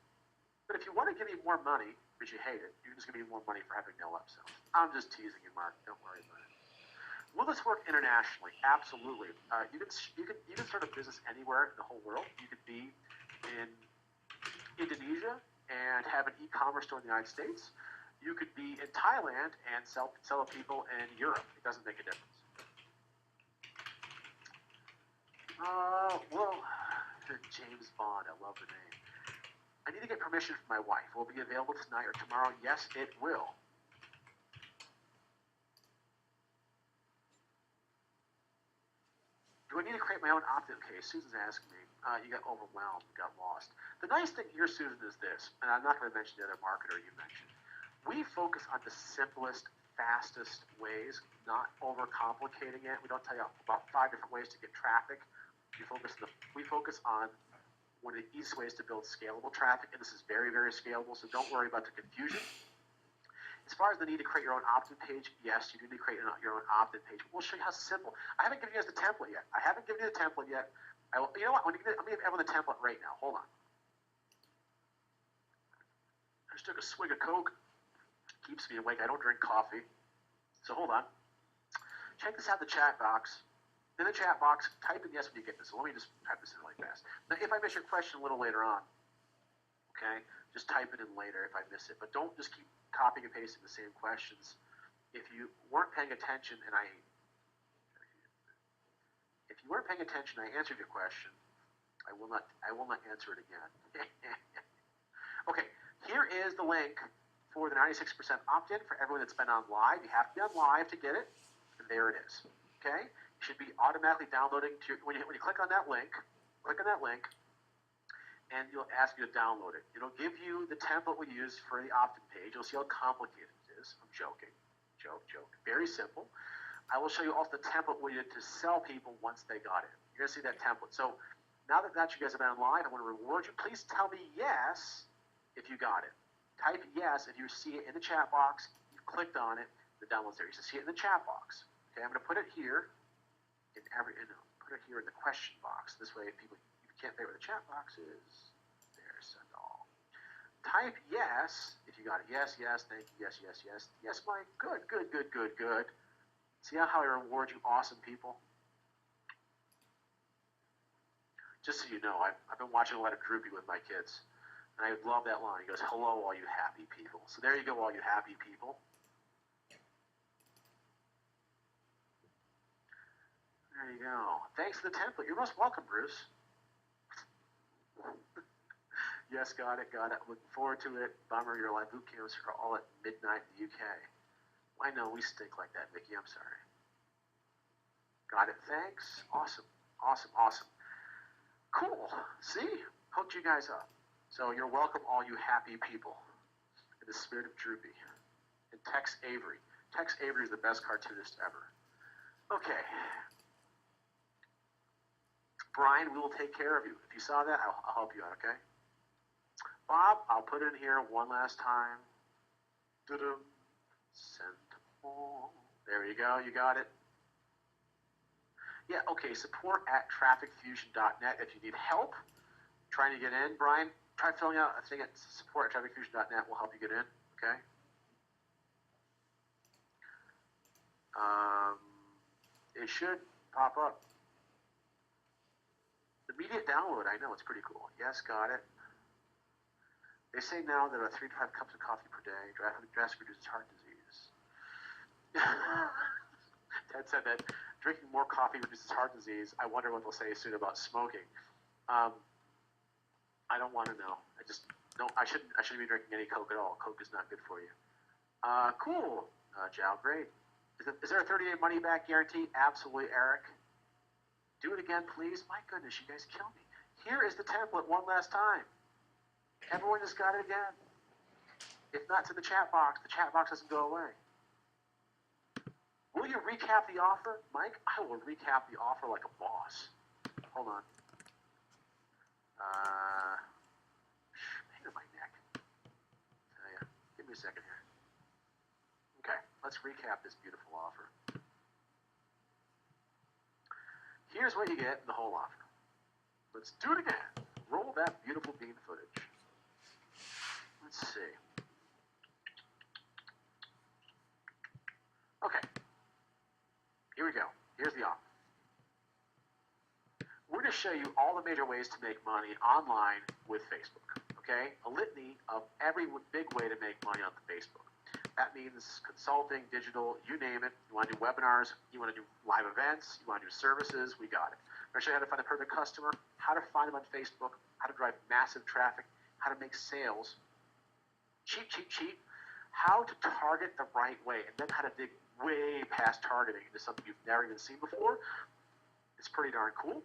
But if you want to give me more money, because you hate it, you're just going to give me more money for having no upsells. I'm just teasing you, Mark. Don't worry about it. Will this work internationally? Absolutely. You can start a business anywhere in the whole world. You could be in Indonesia and have an e-commerce store in the United States. You could be in Thailand and sell to people in Europe. It doesn't make a difference. James Bond, I love the name. I need to get permission from my wife. Will it be available tonight or tomorrow? Yes, it will. Do I need to create my own opt-in? Okay, Susan's asking me. You got overwhelmed, got lost. The nice thing here, Susan, is this, and I'm not going to mention the other marketer you mentioned. We focus on the simplest, fastest ways, not overcomplicating it. We don't tell you about 5 different ways to get traffic. We focus on one of the easiest ways to build scalable traffic, and this is very, very scalable, so don't worry about the confusion. As far as the need to create your own opt-in page, yes, you need to create your own opt-in page. We'll show you how simple. I haven't given you guys the template yet. You know what? I'm going to give everyone the template right now. Hold on. I just took a swig of Coke. Keeps me awake. I don't drink coffee. So hold on. Check this out in the chat box. In the chat box, type in yes when you get this. So let me just type this in really fast. Now, if I miss your question a little later on, okay, just type it in later if I miss it. But don't just keep copying and pasting the same questions. If you weren't paying attention and I answered your question, I will not answer it again. Okay, here is the link for the 96% opt-in for everyone that's been on live. You have to be on live to get it, and there it is. Okay, you should be automatically downloading to when you click on that link. Click on that link, and it'll ask you to download it. It'll give you the template we use for the opt-in page. You'll see how complicated it is. I'm joking. Joke. Very simple. I will show you also the template we did to sell people once they got it. You're going to see that template. So now that you guys have been on live, I want to reward you. Please tell me yes if you got it. Type yes if you see it in the chat box. You clicked on it. The download's there. You should see it in the chat box. Okay, I'm going to put it here put it here in the question box. This way, if you can't figure what the chat box is, there, send all. Type yes if you got it. Yes, thank you. Yes, Mike. Good. See how I reward you awesome people? just so you know, I've been watching a lot of Droopy with my kids, and I love that line. He goes, "Hello, all you happy people." So there you go, all you happy people. There you go. Thanks for the template. You're most welcome, Bruce. Yes, got it. Looking forward to it. Bummer, your live boot camps are all at midnight in the UK. I know, we stink like that, Mickey. I'm sorry. Got it. Thanks. Awesome. Cool. See? Hooked you guys up. So you're welcome, all you happy people. In the spirit of Droopy. And Tex Avery. Tex Avery is the best cartoonist ever. Okay. Brian, we will take care of you. If you saw that, I'll help you out, okay? Bob, I'll put it in here one last time. Send all. There you go. You got it. Yeah, okay. Support at trafficfusion.net. If you need help trying to get in, Brian, try filling out a thing at support at trafficfusion.net. We'll help you get in, okay? It should pop up. Immediate download, I know, it's pretty cool. Yes, got it. They say now that 3 to 5 cups of coffee per day drastically reduces heart disease. Ted said that drinking more coffee reduces heart disease. I wonder what they'll say soon about smoking. I don't want to know. I shouldn't be drinking any Coke at all. Coke is not good for you. Cool. Jal, great. Is there a 30-day money-back guarantee? Absolutely, Eric. Do it again, please. My goodness, you guys kill me. Here is the template one last time. Everyone just got it again. If not, to the chat box. The chat box doesn't go away. Will you recap the offer? Mike, I will recap the offer like a boss. Hold on. Pain in my neck. Tell ya. Give me a second here. Okay, let's recap this beautiful offer. Here's what you get in the whole offer. Let's do it again. Roll that beautiful bean footage. Let's see. Okay. Here we go. Here's the offer. We're going to show you all the major ways to make money online with Facebook. Okay? A litany of every big way to make money on the Facebook. That means consulting, digital, you name it. You want to do webinars, you want to do live events, you want to do services, we got it. We're going to show you how to find the perfect customer, how to find them on Facebook, how to drive massive traffic, how to make sales, cheap, how to target the right way, and then how to dig way past targeting into something you've never even seen before. It's pretty darn cool.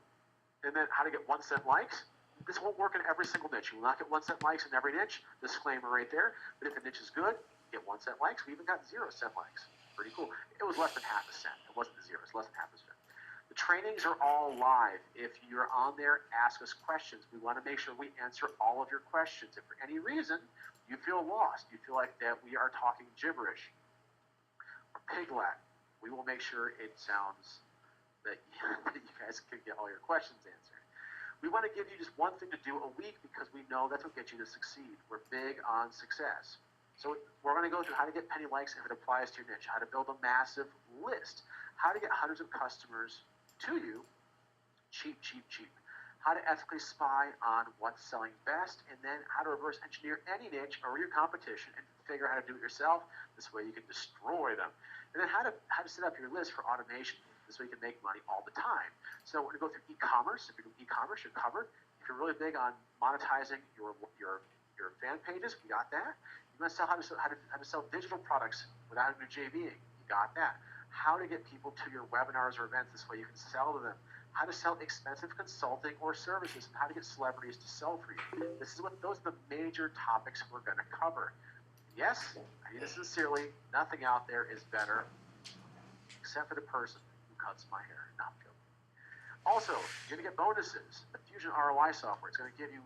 And then how to get 1 cent likes. This won't work in every single niche. You will not get 1 cent likes in every niche. Disclaimer right there. But if the niche is good, get 1 cent likes. We even got 0 cent likes. Pretty cool. It was less than half a cent. It wasn't the 0. It's less than half a cent. The trainings are all live. If you're on there, ask us questions. We want to make sure we answer all of your questions. If for any reason you feel lost, you feel like that we are talking gibberish or piglet, we will make sure it sounds that you guys can get all your questions answered. We want to give you just one thing to do a week because we know that's what gets you to succeed. We're big on success. So we're going to go through how to get penny likes if it applies to your niche, how to build a massive list, how to get hundreds of customers to you, cheap, how to ethically spy on what's selling best, and then how to reverse engineer any niche or your competition and figure out how to do it yourself. This way you can destroy them. And then how to set up your list for automation. This way you can make money all the time. So we're going to go through e-commerce. If you're doing e-commerce, you're covered. If you're really big on monetizing your fan pages, we got that. You want to sell how to sell digital products without having to JVing, you got that. How to get people to your webinars or events, this way you can sell to them. How to sell expensive consulting or services, and how to get celebrities to sell for you. Those are the major topics we're going to cover. Yes, I mean this sincerely, nothing out there is better except for the person who cuts my hair. Not joking. Also, you're going to get bonuses. The Fusion ROI software is going to give you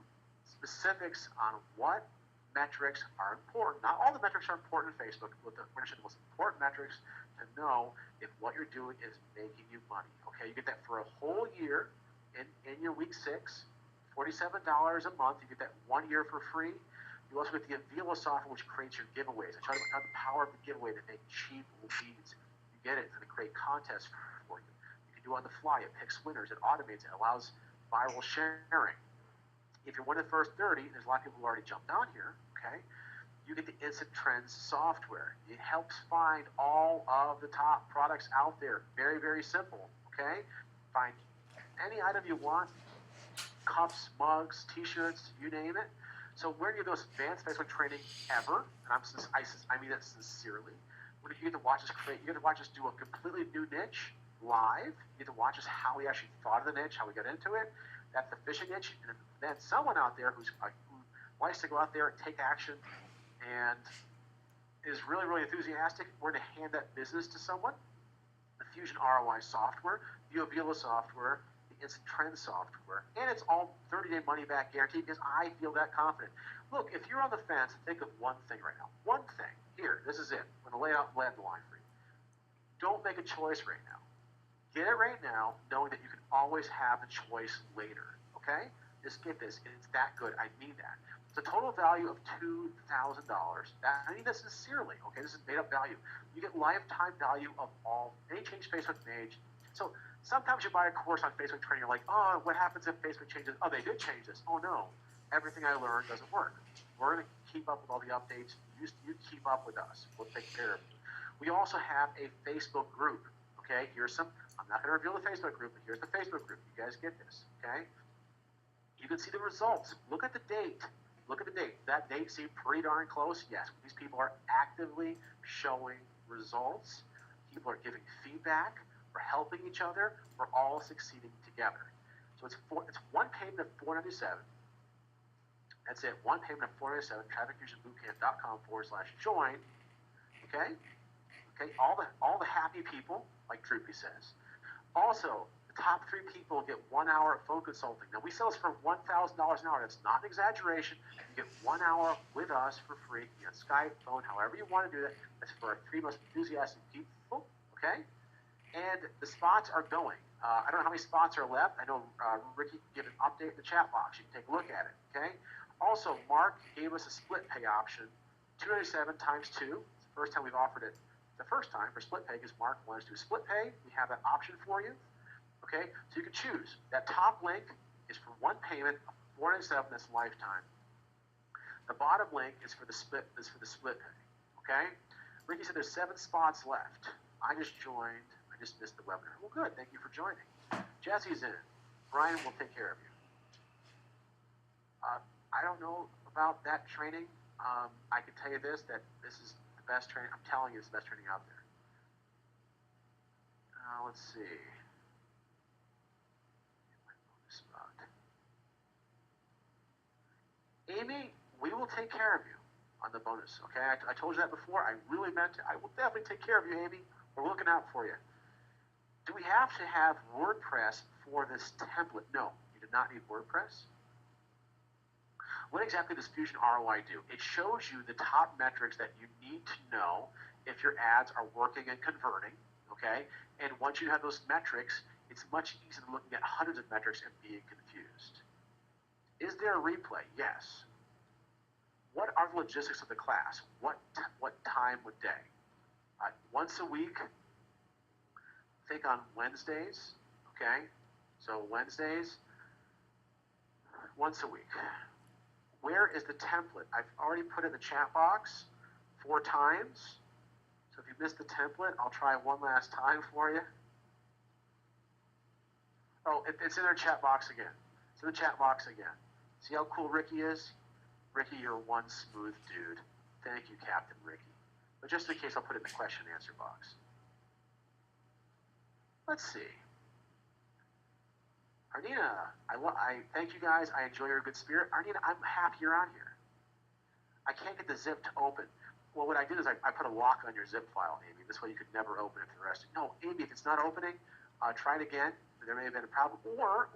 specifics on what metrics are important. Not all the metrics are important in Facebook, but we're going to show the most important metrics to know if what you're doing is making you money. Okay, you get that for a whole year in your week 6, $47 a month. You get that 1 year for free. You also get the Avila software, which creates your giveaways. I try to about the power of the giveaway to make cheap leads. You get it. It's going to create contests for you. You can do it on the fly. It picks winners. It automates. It allows viral sharing. If you're one of the first 30, there's a lot of people who already jumped on here, okay? You get the Instant Trends software. It helps find all of the top products out there. Very, very simple, okay? Find any item you want, cups, mugs, t-shirts, you name it. So we're going to give the most advanced Facebook training ever, and I mean that sincerely. When you get to watch us do a completely new niche live. You get to watch us how we actually thought of the niche, how we got into it. That's the fishing niche, and then someone out there who likes to go out there and take action and is really, really enthusiastic. We're going to hand that business to someone. The Fusion ROI software, the Avila software, the Instant Trends software, and it's all 30-day money-back guarantee because I feel that confident. Look, if you're on the fence, think of one thing right now. One thing. Here, this is it. I'm going to lay out the line for you. Don't make a choice right now. Get it right now, knowing that you can always have the choice later, okay? Just get this. It's that good. I mean that. It's a total value of $2,000. I mean that sincerely, okay? This is made-up value. You get lifetime value of all. They change Facebook page. So sometimes you buy a course on Facebook training, you're like, oh, what happens if Facebook changes? Oh, they did change this. Oh, no. Everything I learned doesn't work. We're going to keep up with all the updates. You keep up with us. We'll take care of you. We also have a Facebook group, okay? I'm not going to reveal the Facebook group, but here's the Facebook group. You guys get this, okay? You can see the results. Look at the date. Look at the date. That date seemed pretty darn close. Yes, these people are actively showing results. People are giving feedback. We're helping each other. We're all succeeding together. So it's one payment of $497. That's it. One payment of $497. TrafficFusionBootcamp.com/join. Okay. Okay. All the happy people, like Droopy says. Also, the top 3 people get 1 hour of phone consulting. Now, we sell this for $1,000 an hour. That's not an exaggeration. You get 1 hour with us for free. You get Skype, phone, however you want to do that. That's for our 3 most enthusiastic people, okay? And the spots are going. I don't know how many spots are left. I know Ricky gave an update in the chat box. You can take a look at it, okay? Also, Mark gave us a split pay option, $297 times 2. It's the first time we've offered it. The first time for split pay because Mark wants to do split pay. We have that option for you. Okay, so you can choose. That top link is for one payment of $497. That's lifetime. The bottom link is for the split. Pay. Okay. Ricky said there's 7 spots left. I just joined. I just missed the webinar. Well, good. Thank you for joining. Jesse's in. Brian will take care of you. I don't know about that training. I can tell you this: that this is the best training. I'm telling you, it's the best training out there. Let's see. Spot. Amy, we will take care of you on the bonus, okay? I told you that before. I really meant it. I will definitely take care of you, Amy. We're looking out for you. Do we have to have WordPress for this template? No, you do not need WordPress. What exactly does Fusion ROI do? It shows you the top metrics that you need to know if your ads are working and converting, okay? And once you have those metrics, it's much easier than looking at hundreds of metrics and being confused. Is there a replay? Yes. What are the logistics of the class? What time, what day? Once a week, I think on Wednesdays, okay? So Wednesdays, once a week. Where is the template? I've already put it in the chat box 4 times. So if you missed the template, I'll try one last time for you. Oh, it's in our chat box again. It's in the chat box again. See how cool Ricky is? Ricky, you're one smooth dude. Thank you, Captain Ricky. But just in case, I'll put it in the question and answer box. Let's see. Arnina, I thank you guys. I enjoy your good spirit. Arnina, I'm happy you're on here. I can't get the zip to open. Well, what I did is I put a lock on your zip file, Amy. This way you could never open it for the rest. No, Amy, if it's not opening, try it again. There may have been a problem, or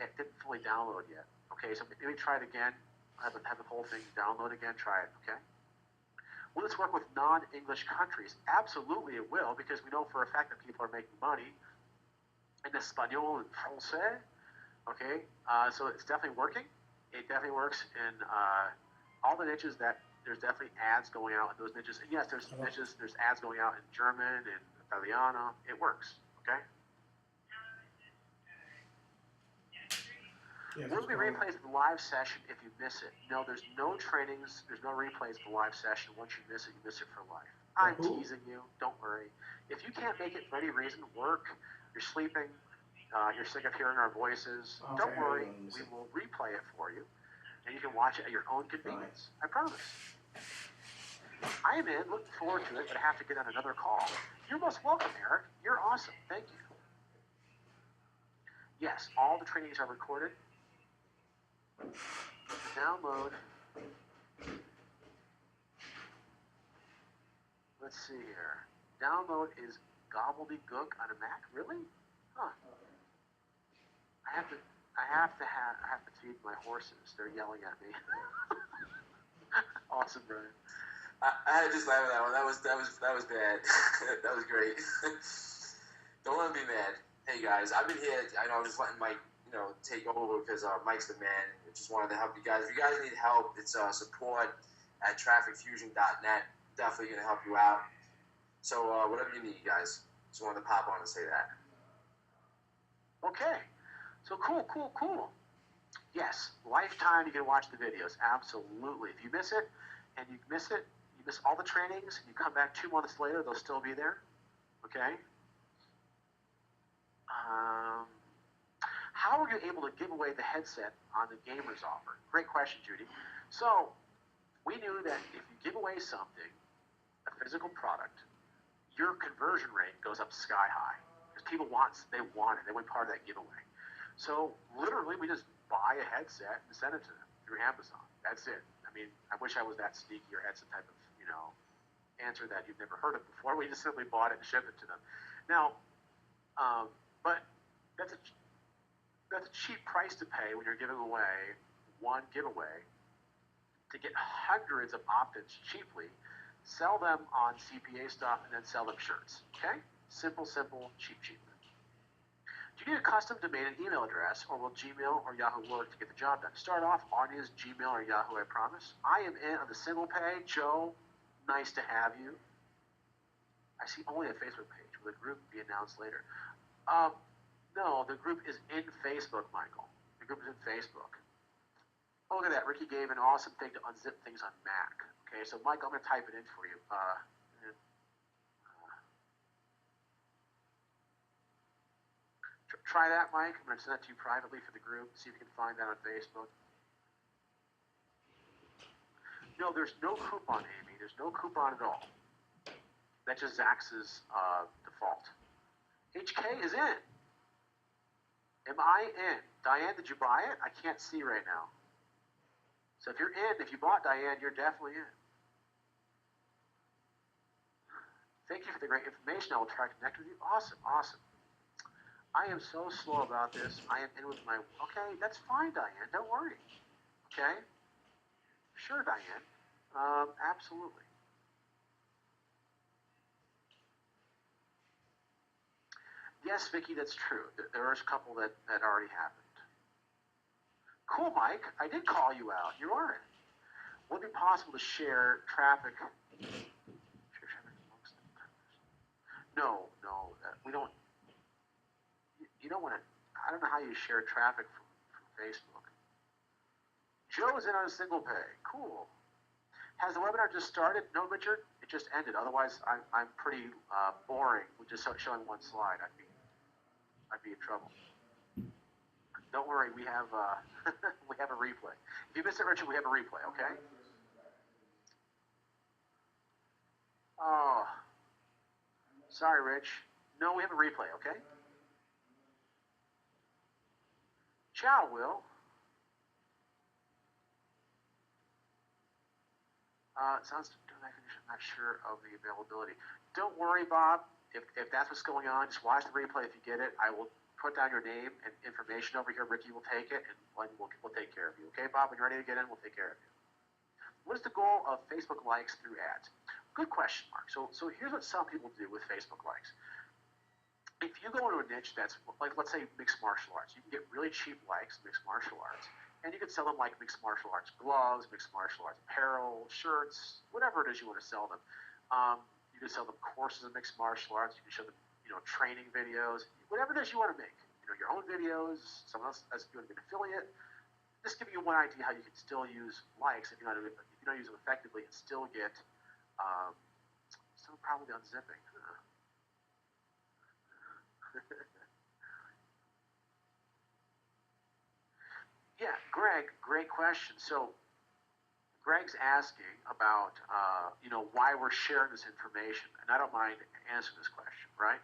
it didn't fully download yet. Okay, so maybe try it again. Have the whole thing download again. Try it. Okay. Will this work with non-English countries? Absolutely, it will, because we know for a fact that people are making money in Espanol and Francais. Okay, so it's definitely working. It definitely works in all the niches that there's definitely ads going out in those niches. And yes, there's niches, there's ads going out in German and Italiano. It works. Okay. Yes, Will be it's called- replays of the live session if you miss it. No, there's no trainings, there's no replays of the live session. Once you miss it for life. I'm who? teasing you. Don't worry. If you can't make it for any reason, work, you're sleeping, you're sick of hearing our voices, Okay, don't worry. hang on, let me We see. will replay it for you, and you can watch it at your own convenience. I promise. I am in, looking forward to it, but I have to get on another call. You're most welcome, Eric. You're awesome. Thank you. Yes, all the trainings are recorded. Download. Let's see here. Download is gobbledygook on a Mac. Really? Huh. I have to feed my horses. They're yelling at me. Awesome, Brian. I had to just laugh at that one. That was bad. That was great. Don't let me be mad. Hey guys, I've been here. I know I'm just letting Mike, take over because Mike's the man. I just wanted to help you guys. If you guys need help, it's support at trafficfusion.net. Definitely gonna help you out. So whatever you need, guys. Just wanted to pop on and say that. Okay. So cool. Yes, lifetime you can watch the videos. Absolutely. If you miss it, you miss all the trainings, and you come back 2 months later, they'll still be there. Okay? How were you able to give away the headset on the Gamers offer? Great question, Judy. So, we knew that if you give away something, a physical product, your conversion rate goes up sky high. Because people want it. They want part of that giveaway. So, literally, we just buy a headset and send it to them through Amazon. That's it. I mean, I wish I was that sneaky or had some type of, answer that you've never heard of before. We just simply bought it and shipped it to them. Now, but that's a cheap price to pay when you're giving away one giveaway to get hundreds of opt-ins cheaply, sell them on CPA stuff, and then sell them shirts. Okay? Simple, cheap. Do you need a custom domain and email address, or will Gmail or Yahoo work to get the job done? Start off on his Gmail or Yahoo, I promise. I am in on the single pay. Joe, nice to have you. I see only a Facebook page. Will the group be announced later? No, the group is in Facebook, Michael. The group is in Facebook. Oh, look at that. Ricky gave an awesome thing to unzip things on Mac. Okay, so Michael, I'm going to type it in for you. Try that, Mike. I'm going to send that to you privately for the group. See if you can find that on Facebook. No, there's no coupon, Amy. There's no coupon at all. That's just Zax's default. HK is in. Am I in? Diane, did you buy it? I can't see right now. So if you're in, if you bought Diane, you're definitely in. Thank you for the great information. I will try to connect with you. Awesome. I am so slow about this. I am in with my... Okay, that's fine, Diane. Don't worry. Okay? Sure, Diane. Absolutely. Yes, Vicky, that's true. There are a couple that already happened. Cool, Mike. I did call you out. You are in. Would it be possible to share traffic? Amongst the members? No. We don't. You don't want to. I don't know how you share traffic from Facebook. Joe is in on a single pay. Cool. Has the webinar just started? No, Richard. It just ended. Otherwise, I'm pretty boring with just showing one slide. I'd be in trouble. Don't worry, we have we have a replay. If you missed it, Richard, we have a replay. Okay. Oh, sorry, Rich. No, we have a replay. Okay. Ciao, Will. Sounds I'm not sure of the availability. Don't worry, Bob. If that's what's going on, just watch the replay. If you get it, I will put down your name and information over here. Ricky will take it, and we'll take care of you. Okay, Bob? When you're ready to get in, we'll take care of you. What is the goal of Facebook likes through ads? Good question, Mark. So here's what some people do with Facebook likes. If you go into a niche that's like, let's say, mixed martial arts, you can get really cheap likes in mixed martial arts, and you can sell them like mixed martial arts gloves, mixed martial arts apparel, shirts, whatever it is you want to sell them. You can sell them courses in mixed martial arts. You can show them, training videos, whatever it is you want to make. your own videos, someone else as doing an affiliate. Just giving you one idea how you can still use likes if you don't use them effectively and still get some probably unzipping. Huh. Yeah, Greg, great question. So Greg's asking about why we're sharing this information, and I don't mind answering this question, right?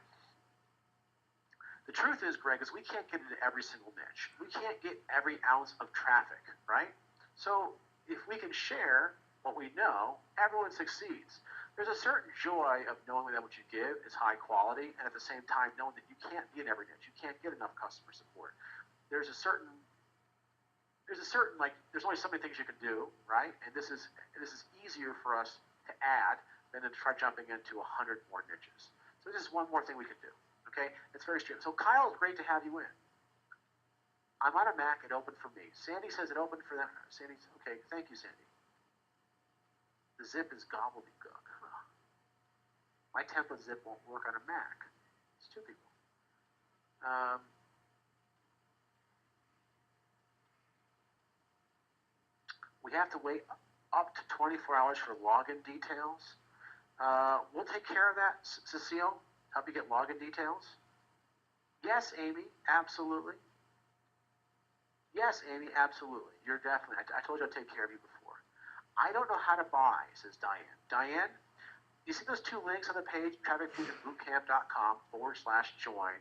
The truth is, Greg, is we can't get into every single niche. We can't get every ounce of traffic, right? So if we can share what we know, everyone succeeds. There's a certain joy of knowing that what you give is high quality, and at the same time knowing that you can't be in every niche. You can't get enough customer support. There's only so many things you can do, right? And this is easier for us to add than to try jumping into 100 more niches. So this is one more thing we can do. Okay, it's very straight. So Kyle, it's great to have you in. I'm on a Mac. It opened for me. Sandy says it opened for them. Sandy's okay. Thank you, Sandy. The zip is gobbledygook. Huh. My template zip won't work on a Mac. It's two people. We have to wait up to 24 hours for login details. We'll take care of that, Cecile. Help you get login details? Yes, Amy, absolutely. Yes, Amy, absolutely. You're definitely, I told you I'd take care of you before. I don't know how to buy, says Diane. Diane, you see those two links on the page, trafficfusionbootcamp.com/join,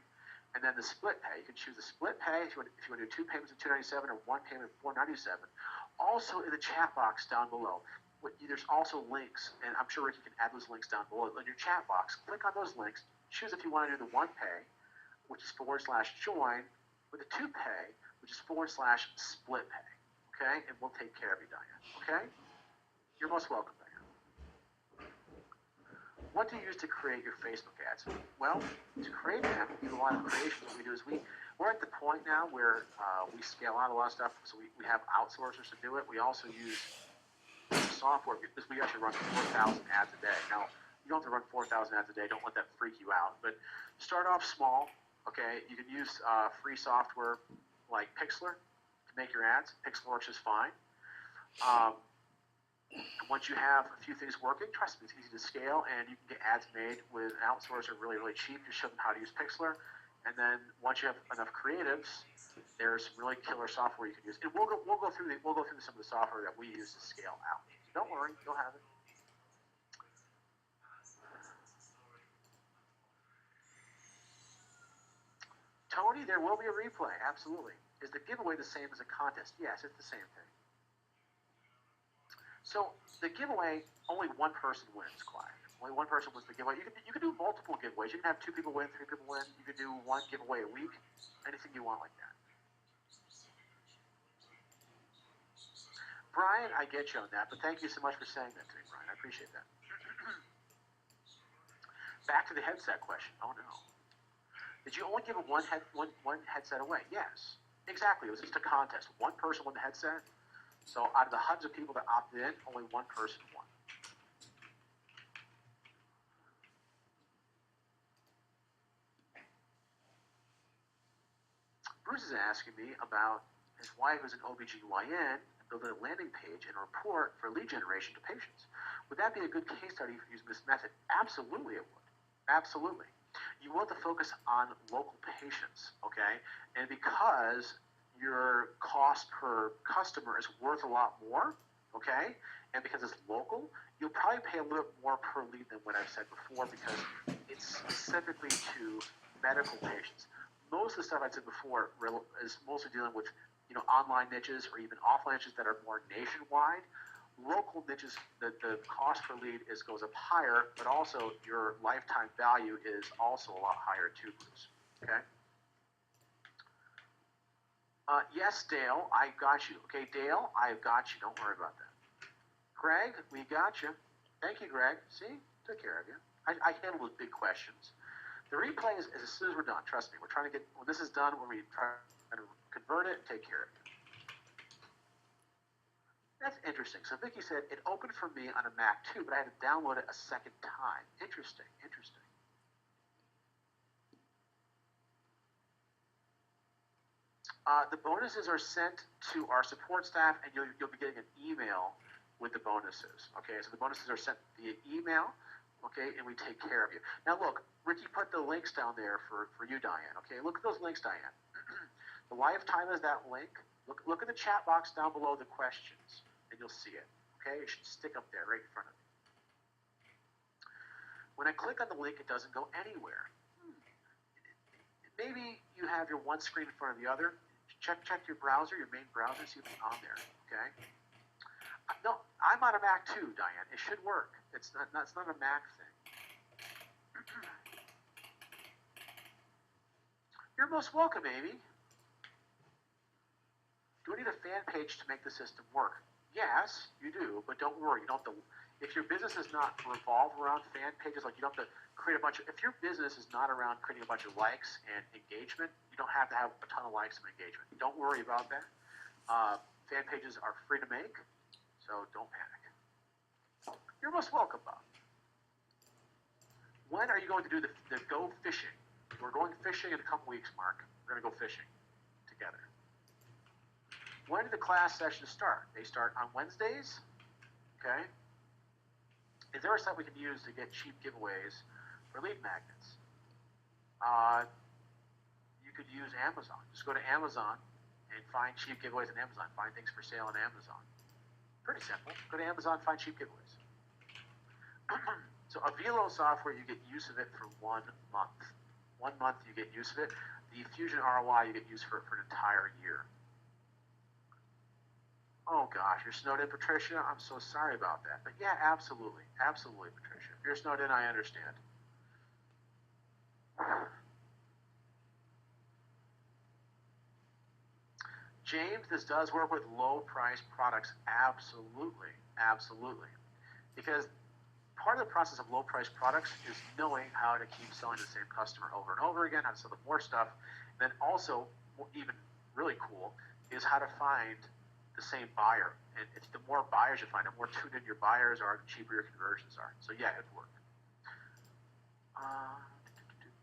and then the split pay. You can choose the split pay if you want to do two payments of $297 or one payment of $497. Also in the chat box down below, there's also links, and I'm sure Ricky can add those links down below in your chat box. Click on those links. Choose if you want to do the one pay, which is /join, or the two pay, which is /split pay. Okay? And we'll take care of you, Diane. Okay? You're most welcome, Diane. What do you use to create your Facebook ads? Well, to create them, we do a lot of creation. What we do is we're at the point now where we scale out a lot of stuff, so we have outsourcers to do it. We also use software because we actually run 4,000 ads a day. Now, you don't have to run 4,000 ads a day. Don't let that freak you out. But start off small, okay? You can use free software like Pixlr to make your ads. Pixelworks is fine. Once you have a few things working, trust me, it's easy to scale, and you can get ads made with an outsourcer really, really cheap. Just show them how to use Pixlr. And then once you have enough creatives, there's some really killer software you can use. And we'll go through some of the software that we use to scale out. So don't worry, you'll have it. Tony, there will be a replay, absolutely. Is the giveaway the same as a contest? Yes, it's the same thing. So the giveaway, only one person wins, Clive. Only one person wins the giveaway. You can do multiple giveaways. You can have 2 people win, 3 people win. You can do one giveaway a week, anything you want like that. Brian, I get you on that, but thank you so much for saying that to me, Brian. I appreciate that. Back to the headset question. Oh no. Did you only give one headset away? Yes. Exactly. It was just a contest. One person won the headset. So out of the hundreds of people that opted in, only one person won. Bruce is asking me about his wife is an OBGYN and building a landing page and a report for lead generation to patients. Would that be a good case study for using this method? Absolutely it would. Absolutely. You want to focus on local patients, okay? And because your cost per customer is worth a lot more, okay? And because it's local, you'll probably pay a little bit more per lead than what I've said before because it's specifically to medical patients. Most of the stuff I said before is mostly dealing with, online niches or even offline niches that are more nationwide. Local niches, the cost per lead goes up higher, but also your lifetime value is also a lot higher too, Bruce. Okay? Yes, Dale, I got you. Okay, Dale, I've got you. Don't worry about that. Greg, we got you. Thank you, Greg. See? Took care of you. I handle those big questions. The replay is as soon as we're done. Trust me. We're trying to get, when this is done, when we try to convert it, take care of it. That's interesting. So Vicky said, it opened for me on a Mac too, but I had to download it a second time. Interesting, interesting. The bonuses are sent to our support staff, and you'll be getting an email with the bonuses. Okay, so the bonuses are sent via email. Okay, and we take care of you. Now, look, Ricky put the links down there for you, Diane. Okay, look at those links, Diane. The lifetime is that link. Look at the chat box down below the questions, and you'll see it. Okay, it should stick up there right in front of you. When I click on the link, it doesn't go anywhere. Maybe you have your one screen in front of the other. Check your browser, your main browser, see if it's on there. Okay. No, I'm on a Mac too, Diane. It should work. It's not a Mac thing. You're most welcome, Amy. Do I need a fan page to make the system work? Yes, you do, but don't worry. You don't have to. If your business does not revolve around fan pages, like you don't have to create a bunch of. If your business is not around creating a bunch of likes and engagement, you don't have to have a ton of likes and engagement. Don't worry about that. Fan pages are free to make, so don't panic. You're most welcome, Bob. When are you going to do the go fishing? We're going fishing in a couple weeks, Mark. We're going to go fishing together. When do the class sessions start? They start on Wednesdays. Okay. Is there a site we can use to get cheap giveaways for lead magnets? You could use Amazon. Just go to Amazon and find cheap giveaways on Amazon. Find things for sale on Amazon. Pretty simple. Go to Amazon, find cheap giveaways. So Avelo software, you get use of it for 1 month. 1 month you get use of it. The Fusion ROI, you get use for it for an entire year. Oh gosh, you're snowed in, Patricia? I'm so sorry about that. But yeah, absolutely. Absolutely, Patricia. If you're snowed in, I understand. James, this does work with low price products. Absolutely. Absolutely. Because part of the process of low price products is knowing how to keep selling the same customer over and over again, how to sell them more stuff. And then also, even really cool, is how to find the same buyer. And it's the more buyers you find, the more tuned in your buyers are, the cheaper your conversions are. So yeah, it worked.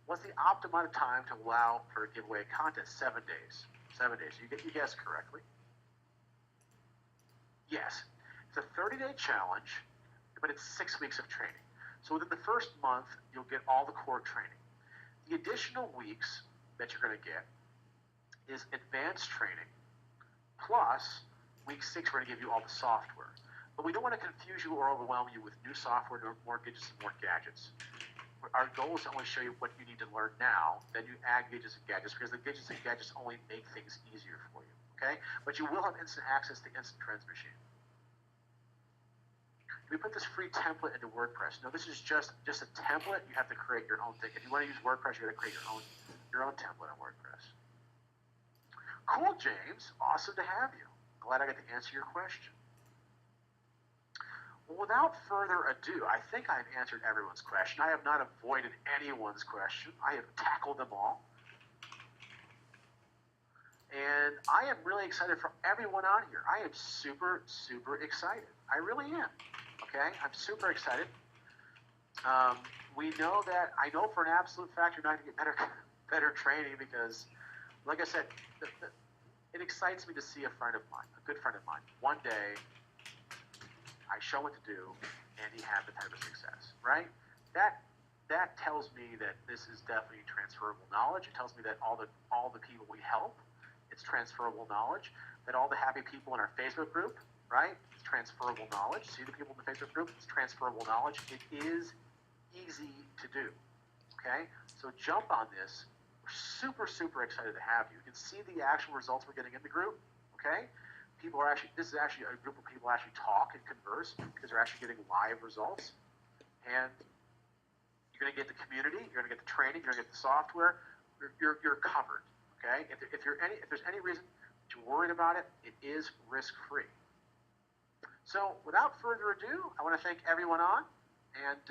What's the optimal amount of time to allow for a giveaway contest? 7 days. 7 days. You guessed correctly. Yes. It's a 30-day challenge, but it's 6 weeks of training. So within the first month, you'll get all the core training. The additional weeks that you're going to get is advanced training, plus week 6, we're going to give you all the software. But we don't want to confuse you or overwhelm you with new software, more gadgets and more gadgets. Our goal is to only show you what you need to learn now, then you add gadgets and gadgets, because the gadgets and gadgets only make things easier for you, okay? But you will have instant access to Instant Transmachine. We put this free template into WordPress. No, this is just a template. You have to create your own thing. If you want to use WordPress, you got to create your own template on WordPress. Cool, James. Awesome to have you. Glad I got to answer your question. Well, without further ado, I think I've answered everyone's question. I have not avoided anyone's question. I have tackled them all. And I am really excited for everyone on here. I am super, super excited. I really am. Okay? I'm super excited. We know that, I know for an absolute fact you're not going to get better training because, like I said, it excites me to see a friend of mine, a good friend of mine. One day, I show what to do, and he had the type of success, right? That tells me that this is definitely transferable knowledge. It tells me that all the people we help, it's transferable knowledge. That all the happy people in our Facebook group, right? It's transferable knowledge. See the people in the Facebook group? It's transferable knowledge. It is easy to do, okay? So jump on this. We're super, super excited to have you. You can see the actual results we're getting in the group, okay? People are actually, this is actually a group of people actually talk and converse because they're actually getting live results. And you're going to get the community, you're going to get the training, you're going to get the software. You're covered, okay? If there's any reason that you're worried about it, it is risk-free. So without further ado, I want to thank everyone on, and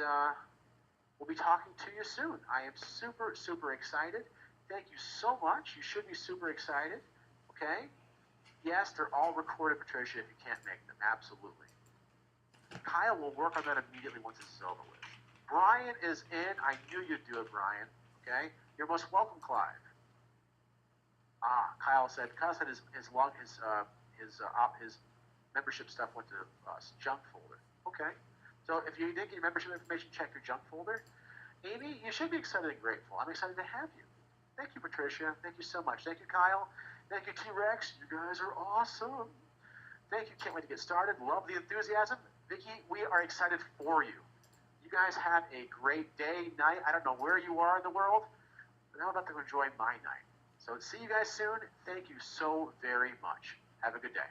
we'll be talking to you soon. I am super, super excited. Thank you so much. You should be super excited, okay? Yes, they're all recorded, Patricia, if you can't make them. Absolutely. Kyle will work on that immediately once this is over with. Brian is in. I knew you'd do it, Brian. Okay? You're most welcome, Clive. Kyle said his membership stuff went to junk folder. Okay. So if you didn't get your membership information, check your junk folder. Amy, you should be excited and grateful. I'm excited to have you. Thank you, Patricia. Thank you so much. Thank you, Kyle. Thank you, T-Rex. You guys are awesome. Thank you. Can't wait to get started. Love the enthusiasm. Vicky, we are excited for you. You guys have a great day, night. I don't know where you are in the world, but I'm about to enjoy my night. So see you guys soon. Thank you so very much. Have a good day.